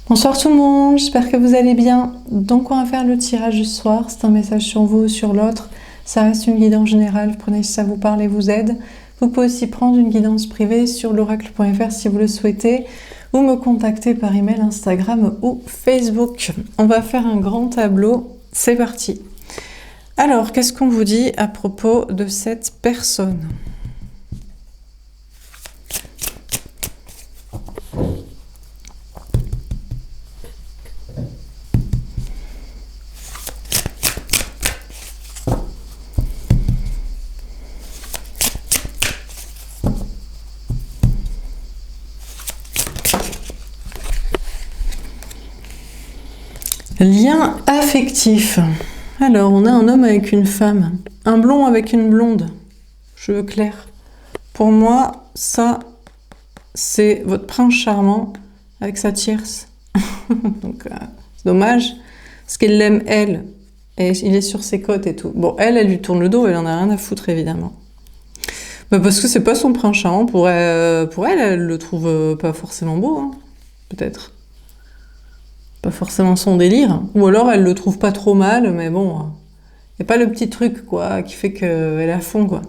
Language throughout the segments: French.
Bonsoir tout le monde, j'espère que vous allez bien. Donc on va faire le tirage du soir, c'est un message sur vous ou sur l'autre. Ça reste une guidance générale, vous prenez si ça vous parle et vous aide. Vous pouvez aussi prendre une guidance privée sur l'oracle.fr si vous le souhaitez, ou me contacter par email, Instagram ou Facebook. On va faire un grand tableau, c'est parti. Alors, qu'est-ce qu'on vous dit à propos de cette personne ? Lien affectif. Alors, on a un homme avec une femme, un blond avec une blonde, cheveux clairs. Pour moi, ça, c'est votre prince charmant avec sa tierce. Donc, c'est dommage, parce qu'elle l'aime, elle, et il est sur ses côtes et tout. Bon, elle lui tourne le dos, elle en a rien à foutre, évidemment. Bah, parce que c'est pas son prince charmant, pour elle le trouve pas forcément beau, hein, peut-être. Pas forcément son délire, ou alors elle le trouve pas trop mal, mais bon, y a pas le petit truc quoi qui fait qu'elle est à fond quoi.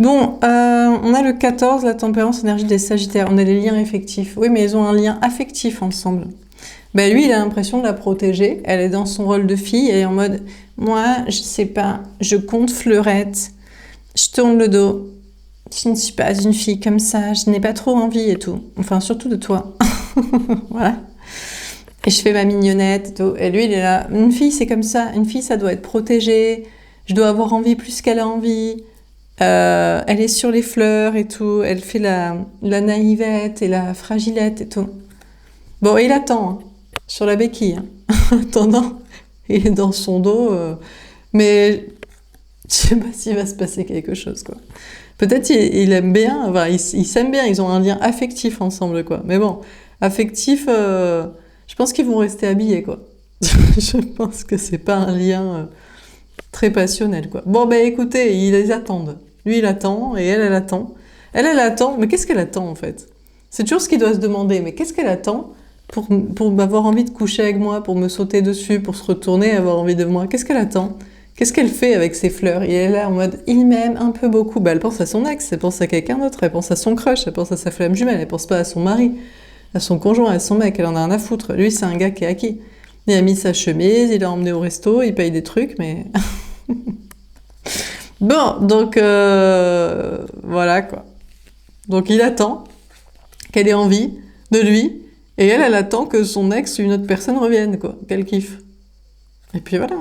Bon, on a le 14, la tempérance, énergie des Sagittaires, on a les liens affectifs. Oui, mais ils ont un lien affectif ensemble. Ben lui, il a l'impression de la protéger, elle est dans son rôle de fille, elle est en mode, moi, je sais pas, je compte fleurette, je tourne le dos, je ne suis pas une fille comme ça, je n'ai pas trop envie et tout. Enfin, surtout de toi. Voilà. Et je fais ma mignonnette et tout. Et lui, il est là. Une fille, c'est comme ça. Une fille, ça doit être protégé. Je dois avoir envie plus qu'elle a envie. Elle est sur les fleurs et tout. Elle fait la naïvette et la fragilette et tout. Bon, il attend. Hein, sur la béquille. Hein. Attendant, il est dans son dos. Mais je sais pas s'il va se passer quelque chose, quoi. Peut-être il aime bien. Enfin, ils s'aiment bien. Ils ont un lien affectif ensemble, quoi. Mais bon, affectif... je pense qu'ils vont rester habillés, quoi. Je pense que c'est pas un lien très passionnel, quoi. Bon, ben écoutez, ils les attendent. Lui, il attend, et elle attend. Elle attend, mais qu'est-ce qu'elle attend, en fait? C'est toujours ce qu'il doit se demander, mais qu'est-ce qu'elle attend pour avoir envie de coucher avec moi, pour me sauter dessus, pour se retourner et avoir envie de moi? Qu'est-ce qu'elle attend? Qu'est-ce qu'elle fait avec ses fleurs? Et elle est là en mode, il m'aime un peu beaucoup. Bah, elle pense à son ex, elle pense à quelqu'un d'autre, elle pense à son crush, elle pense à sa flamme jumelle, elle pense pas à son mari. À son conjoint, à son mec, elle en a rien à foutre. Lui, c'est un gars qui est acquis. Il a mis sa chemise, il l'a emmené au resto, il paye des trucs, mais... Bon, donc, voilà, quoi. Donc, il attend qu'elle ait envie de lui, et elle attend que son ex ou une autre personne revienne, quoi, qu'elle kiffe. Et puis voilà.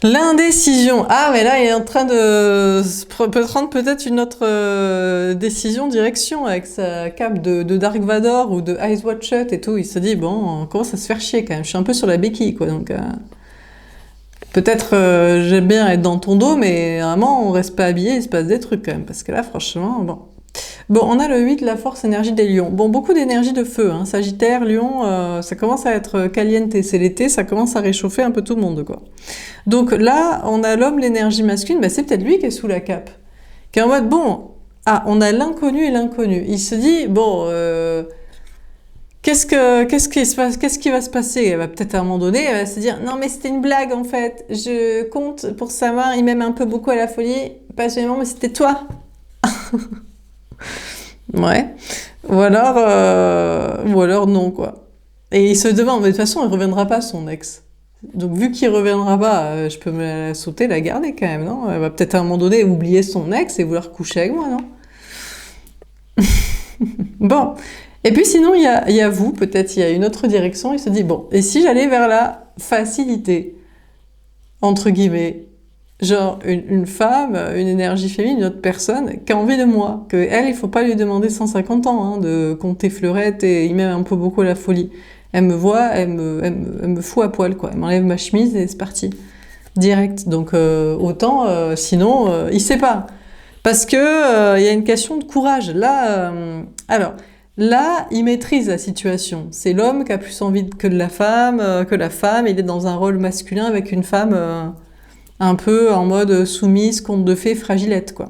L'indécision. Ah, mais là, il est en train de prendre peut-être une autre décision, direction, avec sa cape de Dark Vador ou de Eyes Wide Shut et tout. Il se dit, bon, on commence à se faire chier quand même. Je suis un peu sur la béquille, quoi. Donc, peut-être j'aime bien être dans ton dos, mais vraiment, on reste pas habillé, il se passe des trucs quand même. Parce que là, franchement, bon. Bon, on a le 8, la force, énergie des lions. Bon, beaucoup d'énergie de feu, hein. Sagittaire, lion, ça commence à être caliente, c'est l'été, ça commence à réchauffer un peu tout le monde, quoi. Donc là, on a l'homme, l'énergie masculine, bah c'est peut-être lui qui est sous la cape. Qui est en mode, bon, on a l'inconnu et l'inconnu. Il se dit, bon, qu'est-ce qui va se passer? Elle va peut-être à un moment donné, elle va se dire, non mais c'était une blague en fait, je compte pour savoir, il m'aime un peu beaucoup à la folie, passionnément, mais c'était toi. Ouais. Ou alors non, quoi. Et il se demande, mais de toute façon, il reviendra pas, son ex. Donc, vu qu'il reviendra pas, je peux me la sauter, la garder quand même, non? Elle va peut-être à un moment donné oublier son ex et vouloir coucher avec moi, non? Bon. Et puis sinon, il y a vous, peut-être il y a une autre direction, il se dit, bon, et si j'allais vers la facilité, entre guillemets, genre une femme, une énergie féminine, une autre personne qui a envie de moi, que elle, il faut pas lui demander 150 ans hein, de compter fleurette et il m'aime un peu beaucoup la folie. Elle me voit, elle me fout à poil quoi. Elle m'enlève ma chemise et c'est parti, direct. Donc autant, sinon, il sait pas, parce que il y a une question de courage. Là, alors. Là, il maîtrise la situation. C'est l'homme qui a plus envie que la femme, il est dans un rôle masculin avec une femme un peu en mode soumise, conte de fées, fragilette, quoi.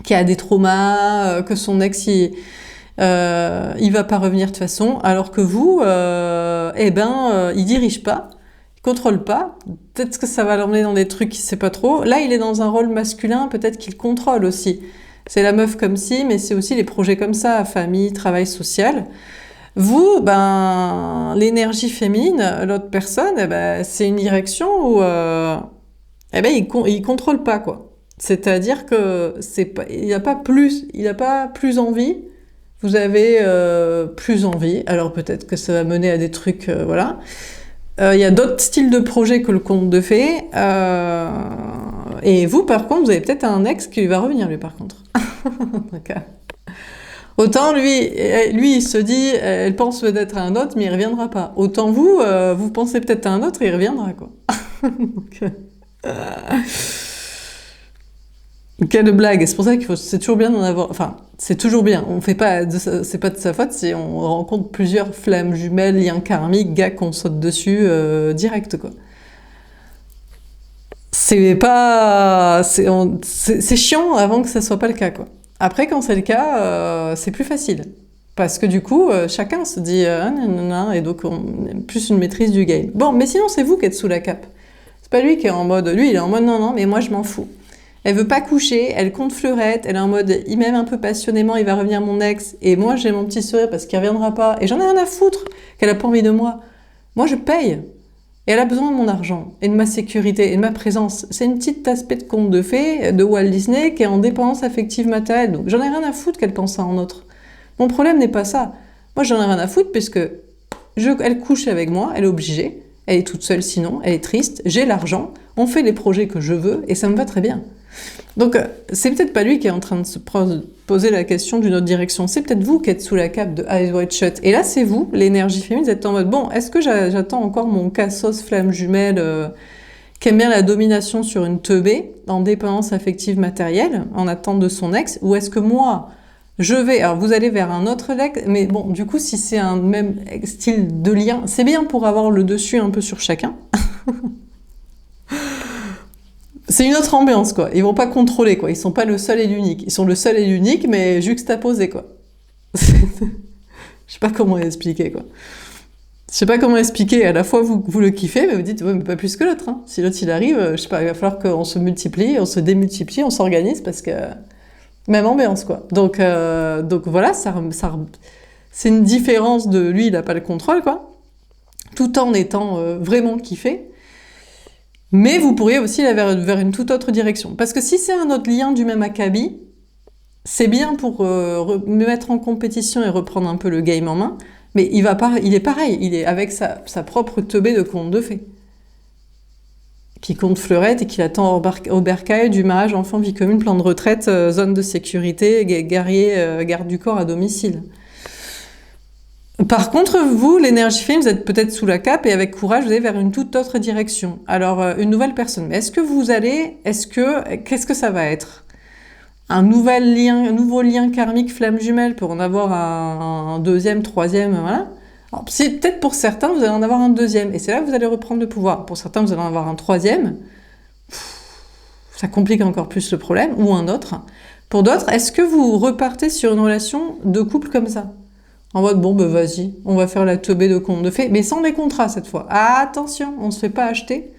Qui a des traumas, que son ex, il va pas revenir de toute façon, alors que vous, il dirige pas, il contrôle pas. Peut-être que ça va l'emmener dans des trucs qu'il sait pas trop. Là, il est dans un rôle masculin, peut-être qu'il contrôle aussi. C'est la meuf comme si, mais c'est aussi les projets comme ça, famille, travail social. Vous, l'énergie féminine, l'autre personne, c'est une direction où, il contrôle pas, quoi. C'est-à-dire que il a pas plus envie. Vous avez plus envie. Alors peut-être que ça va mener à des trucs, voilà. Il y a d'autres styles de projets que le conte de fées. Et vous, par contre, vous avez peut-être un ex qui va revenir, lui, par contre. Okay. Autant lui, il se dit, elle pense peut-être à un autre, mais il reviendra pas. Autant vous, vous pensez peut-être à un autre et il reviendra, quoi. Donc, quelle blague. C'est pour ça c'est toujours bien d'en avoir, enfin, c'est toujours bien. On fait pas, c'est pas de sa faute si on rencontre plusieurs flammes jumelles, liens karmiques, gars qu'on saute dessus, direct, quoi. C'est pas, c'est chiant avant que ça soit pas le cas, quoi. Après, quand c'est le cas, c'est plus facile. Parce que du coup, chacun se dit et donc on a plus une maîtrise du game. Bon, mais sinon, c'est vous qui êtes sous la cape. C'est pas lui qui est en mode, lui, il est en mode non, mais moi je m'en fous. Elle veut pas coucher, elle compte fleurette, elle est en mode, il m'aime un peu passionnément, il va revenir mon ex, et moi j'ai mon petit sourire parce qu'il reviendra pas, et j'en ai rien à foutre qu'elle a pas envie de moi. Moi je paye. Et elle a besoin de mon argent, et de ma sécurité, et de ma présence. C'est une petite aspect de conte de fées de Walt Disney qui est en dépendance affective matérielle. Donc j'en ai rien à foutre qu'elle pense à un autre. Mon problème n'est pas ça. Moi j'en ai rien à foutre puisque elle couche avec moi, elle est obligée. Elle est toute seule sinon, elle est triste, j'ai l'argent, on fait les projets que je veux, et ça me va très bien. Donc c'est peut-être pas lui qui est en train de se poser la question d'une autre direction, c'est peut-être vous qui êtes sous la cape de Eyes Wide Shut. Et là c'est vous, l'énergie féminine, vous êtes en mode, bon, est-ce que j'attends encore mon cassos flamme jumelle qui aime bien la domination sur une teubée, en dépendance affective matérielle, en attente de son ex, ou est-ce que moi, alors vous allez vers un autre ex, mais bon, du coup, si c'est un même style de lien, c'est bien pour avoir le dessus un peu sur chacun. C'est une autre ambiance, quoi. Ils vont pas contrôler, quoi. Ils sont pas le seul et l'unique. Ils sont le seul et l'unique, mais juxtaposés, quoi. Je sais pas comment expliquer, quoi. Je sais pas comment expliquer. À la fois, vous le kiffez, mais vous dites, ouais, mais pas plus que l'autre, hein. Si l'autre, il arrive, je sais pas, il va falloir qu'on se multiplie, on se démultiplie, on s'organise, parce que... Même ambiance, quoi. Donc voilà, c'est une différence de... Lui, il a pas le contrôle, quoi. Tout en étant vraiment kiffé. Mais vous pourriez aussi aller vers une toute autre direction. Parce que si c'est un autre lien du même acabit, c'est bien pour me mettre en compétition et reprendre un peu le game en main, mais il est pareil, il est avec sa propre teubée de conte de fées. Qui compte fleurette et qui attend au bercail du mariage, enfant, vie commune, plan de retraite, zone de sécurité, guerrier, garde du corps à domicile. Par contre, vous, l'énergie féminine, vous êtes peut-être sous la cape et avec courage, vous allez vers une toute autre direction. Alors, une nouvelle personne. Mais qu'est-ce que ça va être? Un nouveau lien karmique flamme jumelle pour en avoir un deuxième, troisième, voilà. Alors, peut-être pour certains, vous allez en avoir un deuxième. Et c'est là que vous allez reprendre le pouvoir. Pour certains, vous allez en avoir un troisième. Ça complique encore plus le problème. Ou un autre. Pour d'autres, est-ce que vous repartez sur une relation de couple comme ça? En mode, bon, vas-y, on va faire la teubée de conte de fées, mais sans les contrats cette fois. Ah, attention, on se fait pas acheter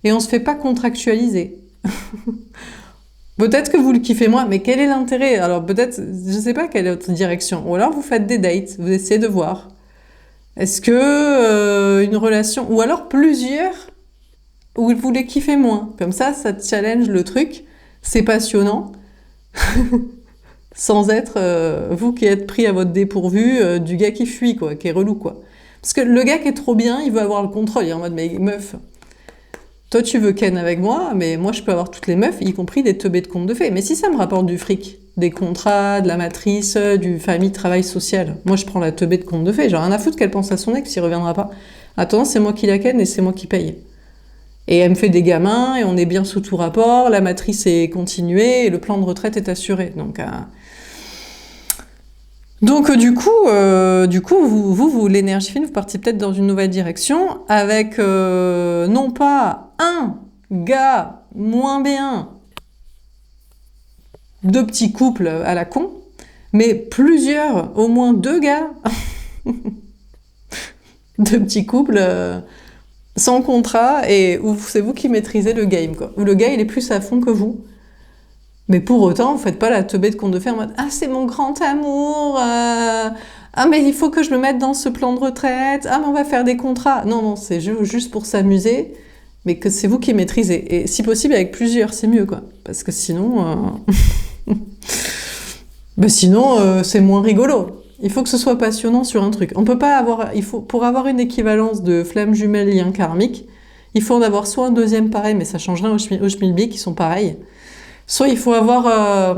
et on se fait pas contractualiser. Peut-être que vous le kiffez moins, mais quel est l'intérêt? Alors peut-être, je sais pas quelle est votre direction. Ou alors vous faites des dates, vous essayez de voir. Est-ce que une relation, ou alors plusieurs, où vous les kiffez moins. Comme ça challenge le truc, c'est passionnant. Sans être vous qui êtes pris à votre dépourvu du gars qui fuit, quoi, qui est relou, quoi. Parce que le gars qui est trop bien, il veut avoir le contrôle, il est en mode, mais meuf, toi tu veux ken avec moi, mais moi je peux avoir toutes les meufs, y compris des teubés de contes de fées. Mais si ça me rapporte du fric, des contrats, de la matrice, du famille, travail social, moi je prends la teubée de contes de fées, j'ai rien à foutre qu'elle pense à son ex, il reviendra pas. Attends, c'est moi qui la ken et c'est moi qui paye. Et elle me fait des gamins, et on est bien sous tout rapport, la matrice est continuée, et le plan de retraite est assuré. Donc du coup, vous l'énergie fine, vous partez peut-être dans une nouvelle direction avec non pas un gars moins bien, deux petits couples à la con, Mais plusieurs, au moins 2 gars, de petits couples sans contrat, et où c'est vous qui maîtrisez le game, quoi. Où le gars, il est plus à fond que vous. Mais pour autant, vous faites pas la teubée de conte de fées en mode « Ah, c'est mon grand amour Ah, mais il faut que je le mette dans ce plan de retraite. Ah, mais on va faire des contrats. » Non, non, c'est juste pour s'amuser, mais que c'est vous qui maîtrisez. Et si possible, avec plusieurs, c'est mieux, quoi. Parce que sinon... c'est moins rigolo. Il faut que ce soit passionnant sur un truc. On peut pas avoir... pour avoir une équivalence de flamme jumelle lien karmique, il faut en avoir soit un deuxième pareil, mais ça change rien au schmilblick, qui sont pareils. Soit il faut avoir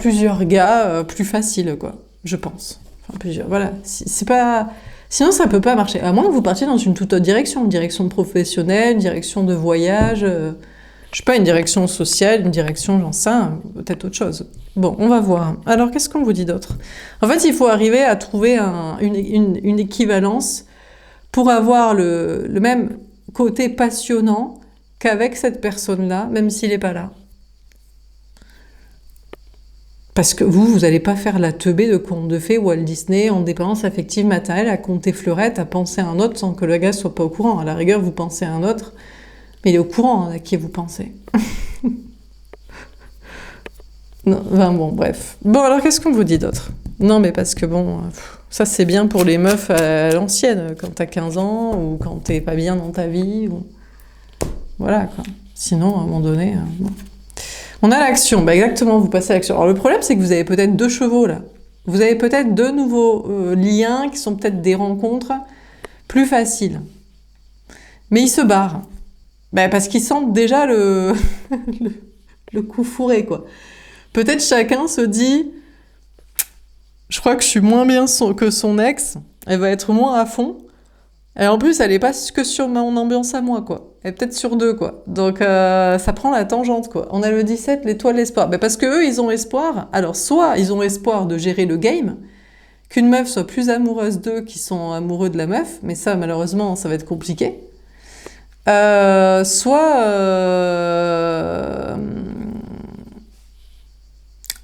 plusieurs gars plus faciles, quoi, je pense. Enfin, plusieurs, voilà. C'est pas... Sinon, ça peut pas marcher. À moins que vous partiez dans une toute autre direction. Une direction professionnelle, une direction de voyage, je sais pas, une direction sociale, une direction, j'en sais, peut-être autre chose. Bon, on va voir. Alors, qu'est-ce qu'on vous dit d'autre? En fait, il faut arriver à trouver une équivalence pour avoir le même côté passionnant qu'avec cette personne-là, même s'il n'est pas là. Parce que vous n'allez pas faire la teubée de conte de fées Walt Disney en dépendance affective matérielle, à compter fleurette, à penser à un autre sans que le gars soit pas au courant. À la rigueur, vous pensez à un autre, mais il est au courant à qui vous pensez. Non, enfin bon, bref. Bon, alors qu'est-ce qu'on vous dit d'autre? Non, mais parce que bon, ça c'est bien pour les meufs à l'ancienne, quand t'as 15 ans, ou quand t'es pas bien dans ta vie, ou... Voilà, quoi. Sinon, à un moment donné... bon. On a l'action, exactement, vous passez à l'action. Alors le problème, c'est que vous avez peut-être 2 chevaux, là. Vous avez peut-être 2 nouveaux liens, qui sont peut-être des rencontres plus faciles. Mais ils se barrent. Parce qu'ils sentent déjà le coup fourré, quoi. Peut-être chacun se dit, je crois que je suis moins bien que son ex, elle va être moins à fond. Et en plus, elle est pas que sur mon ambiance à moi, quoi. Elle est peut-être sur 2, quoi. Donc, ça prend la tangente, quoi. On a le 17, l'étoile, l'espoir. Parce que eux, ils ont espoir. Alors, soit ils ont espoir de gérer le game, qu'une meuf soit plus amoureuse d'eux qui sont amoureux de la meuf, mais ça, malheureusement, ça va être compliqué.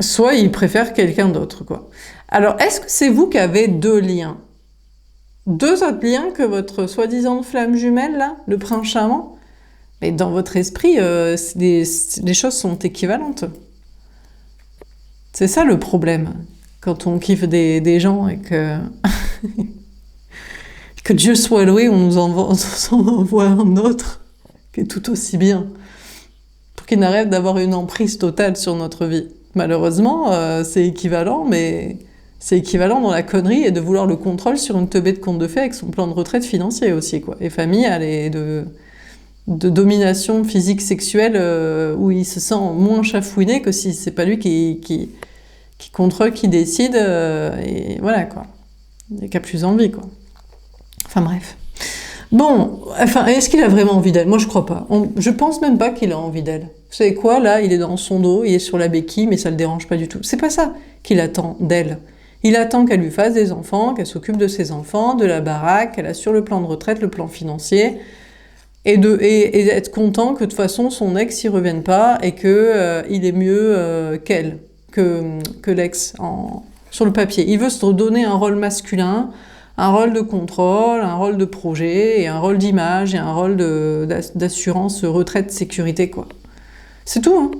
Soit ils préfèrent quelqu'un d'autre, quoi. Alors, est-ce que c'est vous qui avez 2 liens? 2 autres liens que votre soi-disant flamme jumelle, là, le prince charmant? Mais dans votre esprit, les choses sont équivalentes. C'est ça le problème, quand on kiffe des gens et que... que Dieu soit loué, on nous envoie un autre qui est tout aussi bien, pour qu'il n'arrête d'avoir une emprise totale sur notre vie. Malheureusement, c'est équivalent, mais... C'est équivalent dans la connerie et de vouloir le contrôle sur une teubée de conte de fées avec son plan de retraite financier aussi, quoi. Et familial et de domination physique sexuelle où il se sent moins chafouiné que si c'est pas lui qui contrôle, qui décide, et voilà, quoi. Et qui a plus envie, quoi. Enfin bref. Bon, enfin, est-ce qu'il a vraiment envie d'elle? Moi, je crois pas. Je pense même pas qu'il a envie d'elle. Vous savez quoi, là, il est dans son dos, il est sur la béquille, mais ça le dérange pas du tout. C'est pas ça qu'il attend d'elle. Il attend qu'elle lui fasse des enfants, qu'elle s'occupe de ses enfants, de la baraque, qu'elle assure le plan de retraite, le plan financier, et être content que de toute façon son ex y revienne pas et que il est mieux qu'elle, que l'ex sur le papier. Il veut se donner un rôle masculin, un rôle de contrôle, un rôle de projet, et un rôle d'image, et un rôle d'assurance, retraite, sécurité, quoi. C'est tout, hein.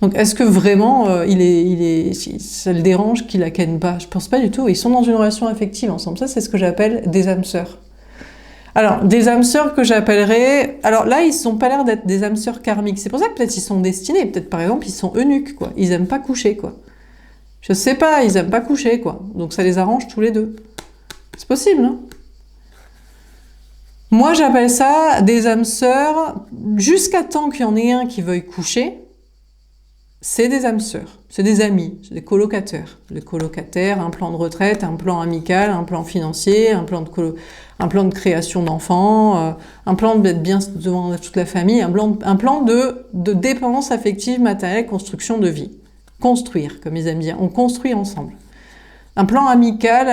Donc, est-ce que vraiment, ça le dérange qu'il la ken pas? Je pense pas du tout. Ils sont dans une relation affective ensemble. Ça, c'est ce que j'appelle des âmes sœurs. Alors, des âmes sœurs que j'appellerais... Alors là, ils n'ont pas l'air d'être des âmes sœurs karmiques. C'est pour ça que peut-être ils sont destinés. Peut-être, par exemple, ils sont eunuques, quoi. Ils aiment pas coucher, quoi. Je sais pas, ils aiment pas coucher, quoi. Donc, ça les arrange tous les 2. C'est possible, hein. Moi, j'appelle ça des âmes sœurs jusqu'à temps qu'il y en ait un qui veuille coucher. C'est des âmes sœurs, c'est des amis, c'est des colocataires. Les colocataires, un plan de retraite, un plan amical, un plan financier, un plan de création d'enfants, un plan d'être bien devant toute la famille, un plan de dépendance affective, matérielle, construction de vie. Construire, comme ils aiment dire, on construit ensemble. Un plan amical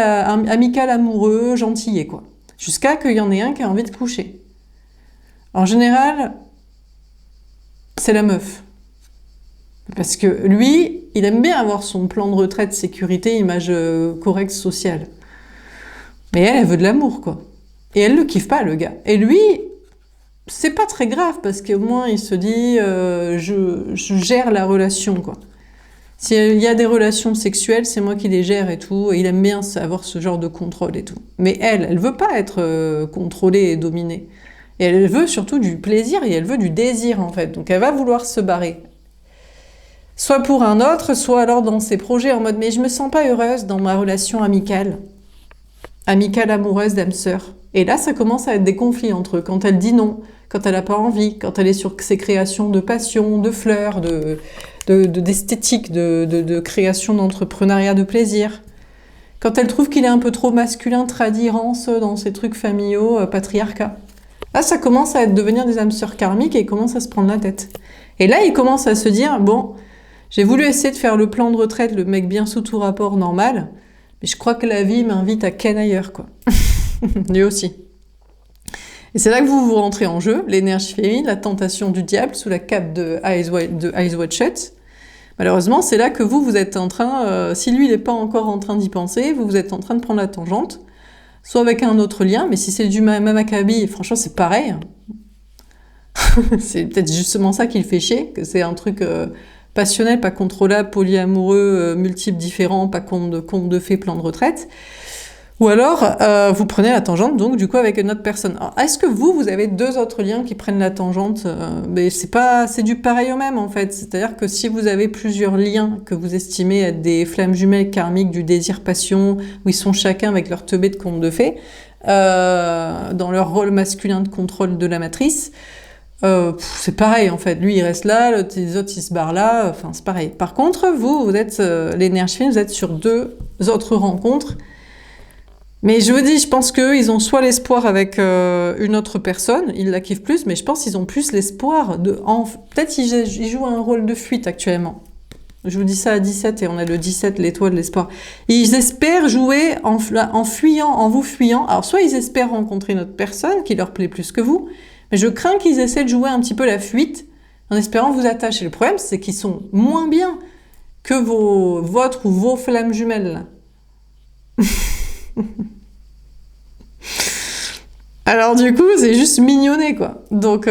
amoureux, gentillet, quoi. Jusqu'à qu'il y en ait un qui a envie de coucher. En général, c'est la meuf. Parce que lui, il aime bien avoir son plan de retraite, sécurité, image correcte sociale. Mais elle veut de l'amour, quoi. Et elle le kiffe pas, le gars. Et lui, c'est pas très grave, parce qu'au moins, il se dit, je gère la relation, quoi. S'il y a des relations sexuelles, c'est moi qui les gère et tout. Et il aime bien avoir ce genre de contrôle et tout. Mais elle veut pas être contrôlée et dominée. Et elle veut surtout du plaisir et elle veut du désir, en fait. Donc elle va vouloir se barrer. Soit pour un autre, soit alors dans ses projets en mode « mais je me sens pas heureuse dans ma relation amicale. Amicale, amoureuse, d'âme sœur. » Et là, ça commence à être des conflits entre eux. Quand elle dit non, quand elle n'a pas envie, quand elle est sur ses créations de passion, de fleurs, d'esthétique, de création d'entrepreneuriat, de plaisir. Quand elle trouve qu'il est un peu trop masculin, tradirance dans ses trucs familiaux, patriarcat. Là, ça commence à devenir des âmes sœurs karmiques et il commence à se prendre la tête. Et là, il commence à se dire, bon, j'ai voulu essayer de faire le plan de retraite, le mec bien sous tout rapport normal, mais je crois que la vie m'invite à ken ailleurs, quoi. Lui aussi. Et c'est là que vous rentrez en jeu, l'énergie féminine, la tentation du diable sous la cape de Eyes Wide Shut. Malheureusement, c'est là que vous êtes en train, si lui il n'est pas encore en train d'y penser, vous êtes en train de prendre la tangente, soit avec un autre lien, mais si c'est du même acabit, franchement c'est pareil. C'est peut-être justement ça qui le fait chier, que c'est un truc passionnel, pas contrôlable, polyamoureux, multiples, différents, pas conte de fées, plan de retraite. Ou alors, vous prenez la tangente, donc, du coup, avec une autre personne. Alors, est-ce que vous avez deux autres liens qui prennent la tangente mais c'est du pareil au même, en fait. C'est-à-dire que si vous avez plusieurs liens que vous estimez être des flammes jumelles karmiques du désir-passion, où ils sont chacun avec leur teubé de conte de fées, dans leur rôle masculin de contrôle de la matrice, c'est pareil, en fait. Lui, il reste là, les autres, ils se barrent là, enfin, c'est pareil. Par contre, vous êtes, l'énergie féminine, vous êtes sur deux autres rencontres. Mais je vous dis, je pense qu'eux, ils ont soit l'espoir avec une autre personne, ils la kiffent plus, mais je pense qu'ils ont plus l'espoir de... Peut-être ils jouent un rôle de fuite actuellement. Je vous dis ça à 17 et on a le 17, l'étoile de l'espoir. Ils espèrent jouer en fuyant, en vous fuyant. Alors soit ils espèrent rencontrer une autre personne qui leur plaît plus que vous, mais je crains qu'ils essaient de jouer un petit peu la fuite en espérant vous attacher. Le problème, c'est qu'ils sont moins bien que votre ou vos flammes jumelles. Alors du coup, c'est juste mignonné, quoi. Donc,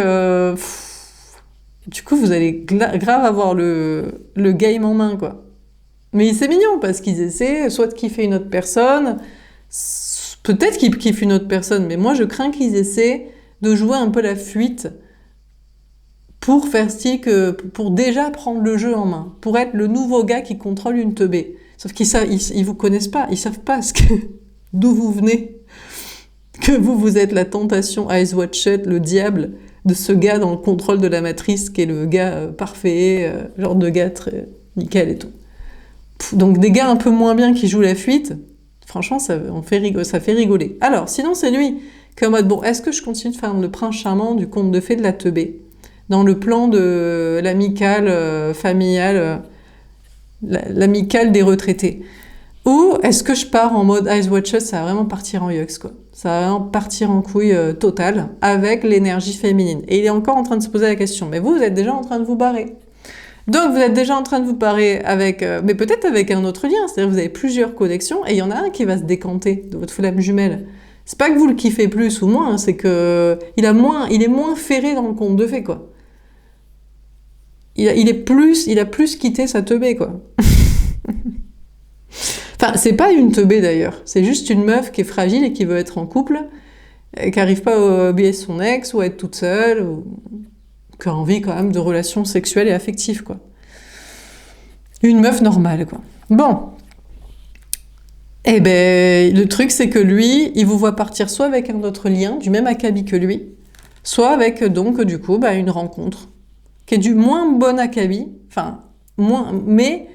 du coup, vous allez grave avoir le game en main, quoi. Mais c'est mignon, parce qu'ils essaient soit de kiffer une autre personne, peut-être qu'ils kiffent une autre personne, mais moi, je crains qu'ils essaient de jouer un peu la fuite pour faire style que... pour déjà prendre le jeu en main, pour être le nouveau gars qui contrôle une teubée. Sauf qu'ils vous connaissent pas, ils savent pas d'où vous venez. Que vous êtes la tentation, Eyes Wide Shut, le diable de ce gars dans le contrôle de la matrice, qui est le gars parfait, genre de gars très nickel et tout. Donc des gars un peu moins bien qui jouent la fuite, franchement, ça fait rigoler. Alors, sinon c'est lui, qui est en mode, bon, est-ce que je continue de faire le prince charmant du conte de fées de la teubée, dans le plan de l'amicale familiale, l'amicale des retraités? Ou est-ce que je pars en mode Eyes Wide Shut, ça va vraiment partir en yux, quoi. Ça va vraiment partir en couille totale avec l'énergie féminine. Et il est encore en train de se poser la question. Mais vous êtes déjà en train de vous barrer. Donc vous êtes déjà en train de vous barrer avec... mais peut-être avec un autre lien. C'est-à-dire que vous avez plusieurs connexions et il y en a un qui va se décanter de votre flamme jumelle. C'est pas que vous le kiffez plus ou moins, c'est que il est moins ferré dans le conte de fées, quoi. Il a plus quitté sa teubée, quoi. Enfin, c'est pas une teubée d'ailleurs, c'est juste une meuf qui est fragile et qui veut être en couple, et qui n'arrive pas à oublier son ex, ou à être toute seule, ou qui a envie quand même de relations sexuelles et affectives, quoi. Une meuf normale, quoi. Bon. Eh ben, le truc, c'est que lui, il vous voit partir soit avec un autre lien, du même acabit que lui, soit avec, donc, du coup, une rencontre, qui est du moins bon acabit, enfin, moins, mais...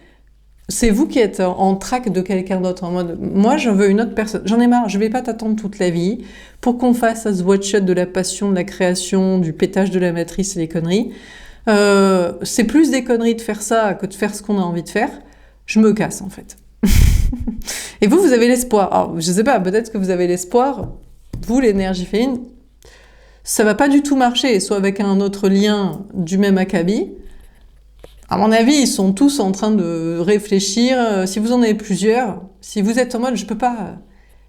c'est vous qui êtes en traque de quelqu'un d'autre, en mode, moi, je veux une autre personne. J'en ai marre, je vais pas t'attendre toute la vie pour qu'on fasse à ce watch-shot de la passion, de la création, du pétage de la matrice et les conneries. C'est plus des conneries de faire ça que de faire ce qu'on a envie de faire. Je me casse, en fait. Et vous avez l'espoir. Alors, je sais pas, peut-être que vous avez l'espoir, vous, l'énergie féminine, ça va pas du tout marcher, soit avec un autre lien du même acabit, À mon avis, ils sont tous en train de réfléchir. Si vous en avez plusieurs, si vous êtes en mode, je peux pas,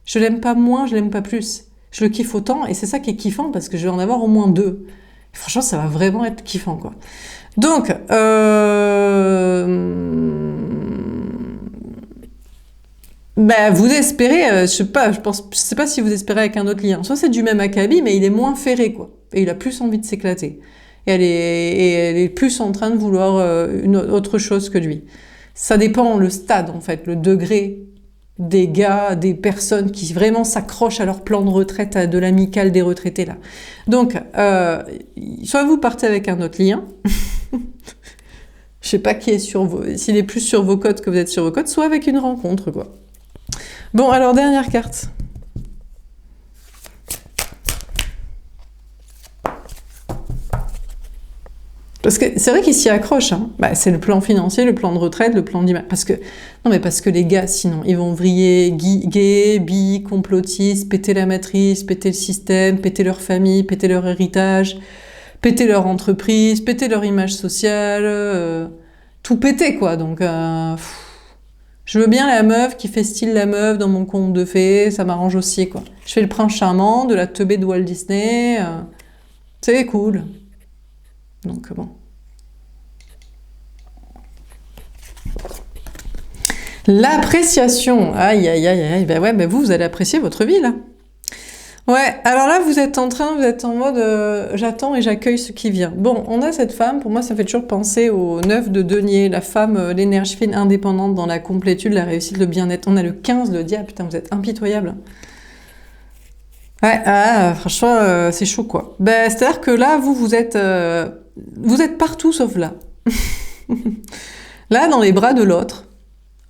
je l'aime pas moins, je l'aime pas plus. Je le kiffe autant, et c'est ça qui est kiffant, parce que je vais en avoir au moins deux. Et franchement, ça va vraiment être kiffant, quoi. Donc, vous espérez, je sais pas, je sais pas si vous espérez avec un autre lien. Soit c'est du même acabit, mais il est moins ferré, quoi. Et il a plus envie de s'éclater. Elle est plus en train de vouloir autre chose que lui. Ça dépend le stade, en fait, le degré des gars, des personnes qui vraiment s'accrochent à leur plan de retraite, de l'amicale des retraités, là. Donc, soit vous partez avec un autre lien, je sais pas qui est sur s'il est plus sur vos codes que vous êtes sur vos codes, soit avec une rencontre, quoi. Bon, alors, dernière carte. Parce que c'est vrai qu'ils s'y accrochent, hein. C'est le plan financier, le plan de retraite, le plan d'image. Parce que les gars, sinon, ils vont vriller gays, bi, complotistes, péter la matrice, péter le système, péter leur famille, péter leur héritage, péter leur entreprise, péter leur image sociale, tout péter, quoi. Donc, je veux bien la meuf qui fait style la meuf dans mon conte de fées, ça m'arrange aussi, quoi. Je fais le prince charmant de la teubée de Walt Disney, c'est cool. Donc bon. L'appréciation. Aïe, aïe, aïe, aïe. Vous allez apprécier votre vie, là. Ouais, alors là, vous êtes en mode j'attends et j'accueille ce qui vient. Bon, on a cette femme, pour moi, ça fait toujours penser au 9 de denier, la femme, l'énergie fine, indépendante dans la complétude, la réussite, le bien-être. On a le 15, le diable. Putain, vous êtes impitoyable. Ouais, franchement, c'est chaud, quoi. C'est-à-dire que là, vous êtes partout sauf là. Là, dans les bras de l'autre,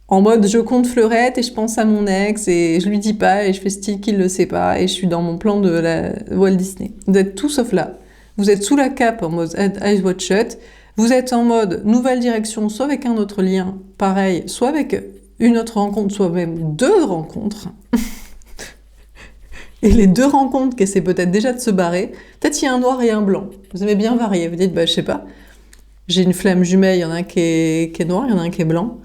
en mode je compte fleurette et je pense à mon ex et je lui dis pas et je fais style qu'il le sait pas et je suis dans mon plan de la Walt Disney. Vous êtes tout sauf là. Vous êtes sous la cape en mode eyes wide shut. Vous êtes en mode nouvelle direction, soit avec un autre lien, pareil, soit avec une autre rencontre, soit même deux rencontres. Et les deux rencontres qui essaient peut-être déjà de se barrer, peut-être il y a un noir et un blanc. Vous aimez bien varier. Vous dites, je sais pas, j'ai une flamme jumelle, il y en a un qui est noir, il y en a un qui est blanc.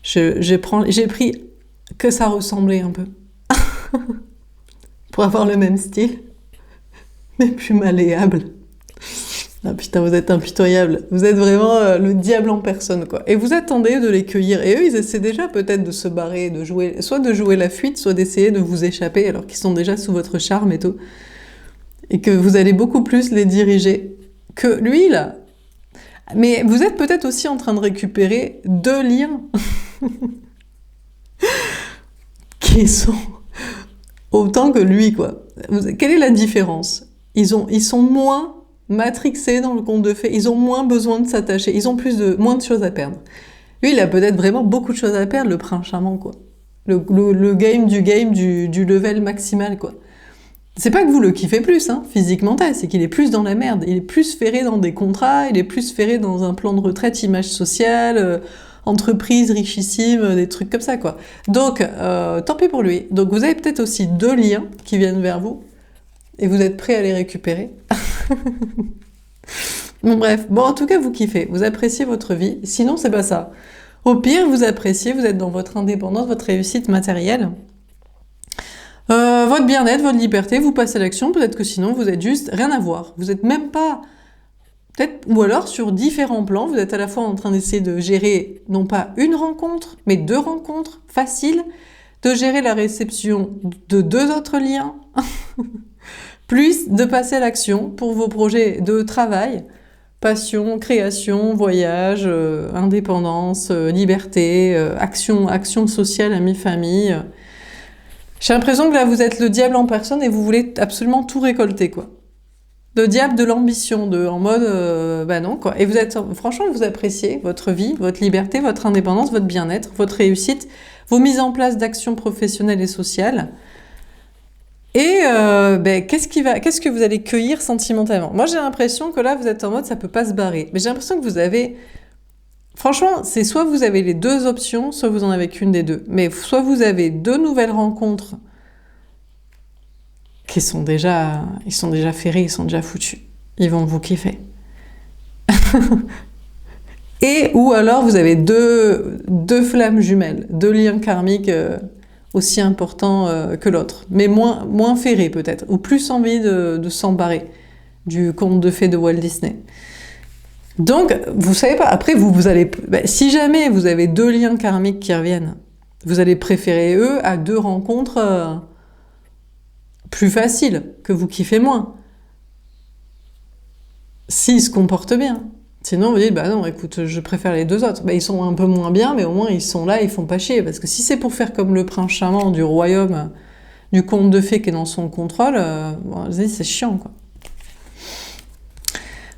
J'ai pris que ça ressemblait un peu. Pour avoir le même style, mais plus malléable. Ah putain, vous êtes impitoyable. Vous êtes vraiment le diable en personne, quoi. Et vous attendez de les cueillir. Et eux, ils essaient déjà peut-être de se barrer, soit de jouer la fuite, soit d'essayer de vous échapper alors qu'ils sont déjà sous votre charme et tout. Et que vous allez beaucoup plus les diriger que lui, là. Mais vous êtes peut-être aussi en train de récupérer deux liens qui sont autant que lui, quoi. Quelle est la différence ? Ils sont moins matrixés dans le conte de fées, ils ont moins besoin de s'attacher, ils ont moins de choses à perdre. Lui, il a peut-être vraiment beaucoup de choses à perdre, le prince charmant, quoi. Le game du level maximal, quoi. C'est pas que vous le kiffez plus, hein, physiquement, c'est qu'il est plus dans la merde, il est plus ferré dans des contrats, il est plus ferré dans un plan de retraite, image sociale, entreprise richissime, des trucs comme ça, quoi. Donc, tant pis pour lui. Donc, vous avez peut-être aussi deux liens qui viennent vers vous, et vous êtes prêts à les récupérer. Bon, bref. Bon, en tout cas, vous kiffez. Vous appréciez votre vie. Sinon, c'est pas ça. Au pire, vous appréciez, vous êtes dans votre indépendance, votre réussite matérielle. Votre bien-être, votre liberté, vous passez à l'action. Peut-être que sinon, vous êtes juste rien à voir. Vous êtes même pas... Peut-être, ou alors, sur différents plans, vous êtes à la fois en train d'essayer de gérer, non pas une rencontre, mais deux rencontres faciles, de gérer la réception de deux autres liens, plus de passer à l'action pour vos projets de travail, passion, création, voyage, indépendance, liberté, action sociale, amis, famille. J'ai l'impression que là, vous êtes le diable en personne et vous voulez absolument tout récolter, quoi. Le diable de l'ambition, en mode, non, quoi. Et franchement, vous appréciez votre vie, votre liberté, votre indépendance, votre bien-être, votre réussite, vos mises en place d'actions professionnelles et sociales. Et qu'est-ce que vous allez cueillir sentimentalement ? Moi, j'ai l'impression que là, vous êtes en mode, ça peut pas se barrer. Mais j'ai l'impression que vous avez... Franchement, c'est soit vous avez les deux options, soit vous en avez qu'une des deux. Mais soit vous avez deux nouvelles rencontres ils sont déjà ferrés, ils sont déjà foutus. Ils vont vous kiffer. Et ou alors vous avez deux flammes jumelles, deux liens karmiques aussi importants que l'autre, mais moins ferrés peut-être, ou plus envie de s'emparer du conte de fées de Walt Disney. Donc, vous savez pas, après vous allez... si jamais vous avez deux liens karmiques qui reviennent, vous allez préférer eux à deux rencontres plus faciles, que vous kiffez moins. S'ils se comportent bien. Sinon, vous dites, bah non, écoute, je préfère les deux autres. Bah, ils sont un peu moins bien, mais au moins ils sont là, ils font pas chier. Parce que si c'est pour faire comme le prince charmant du royaume, du conte de fées qui est dans son contrôle, c'est chiant, quoi.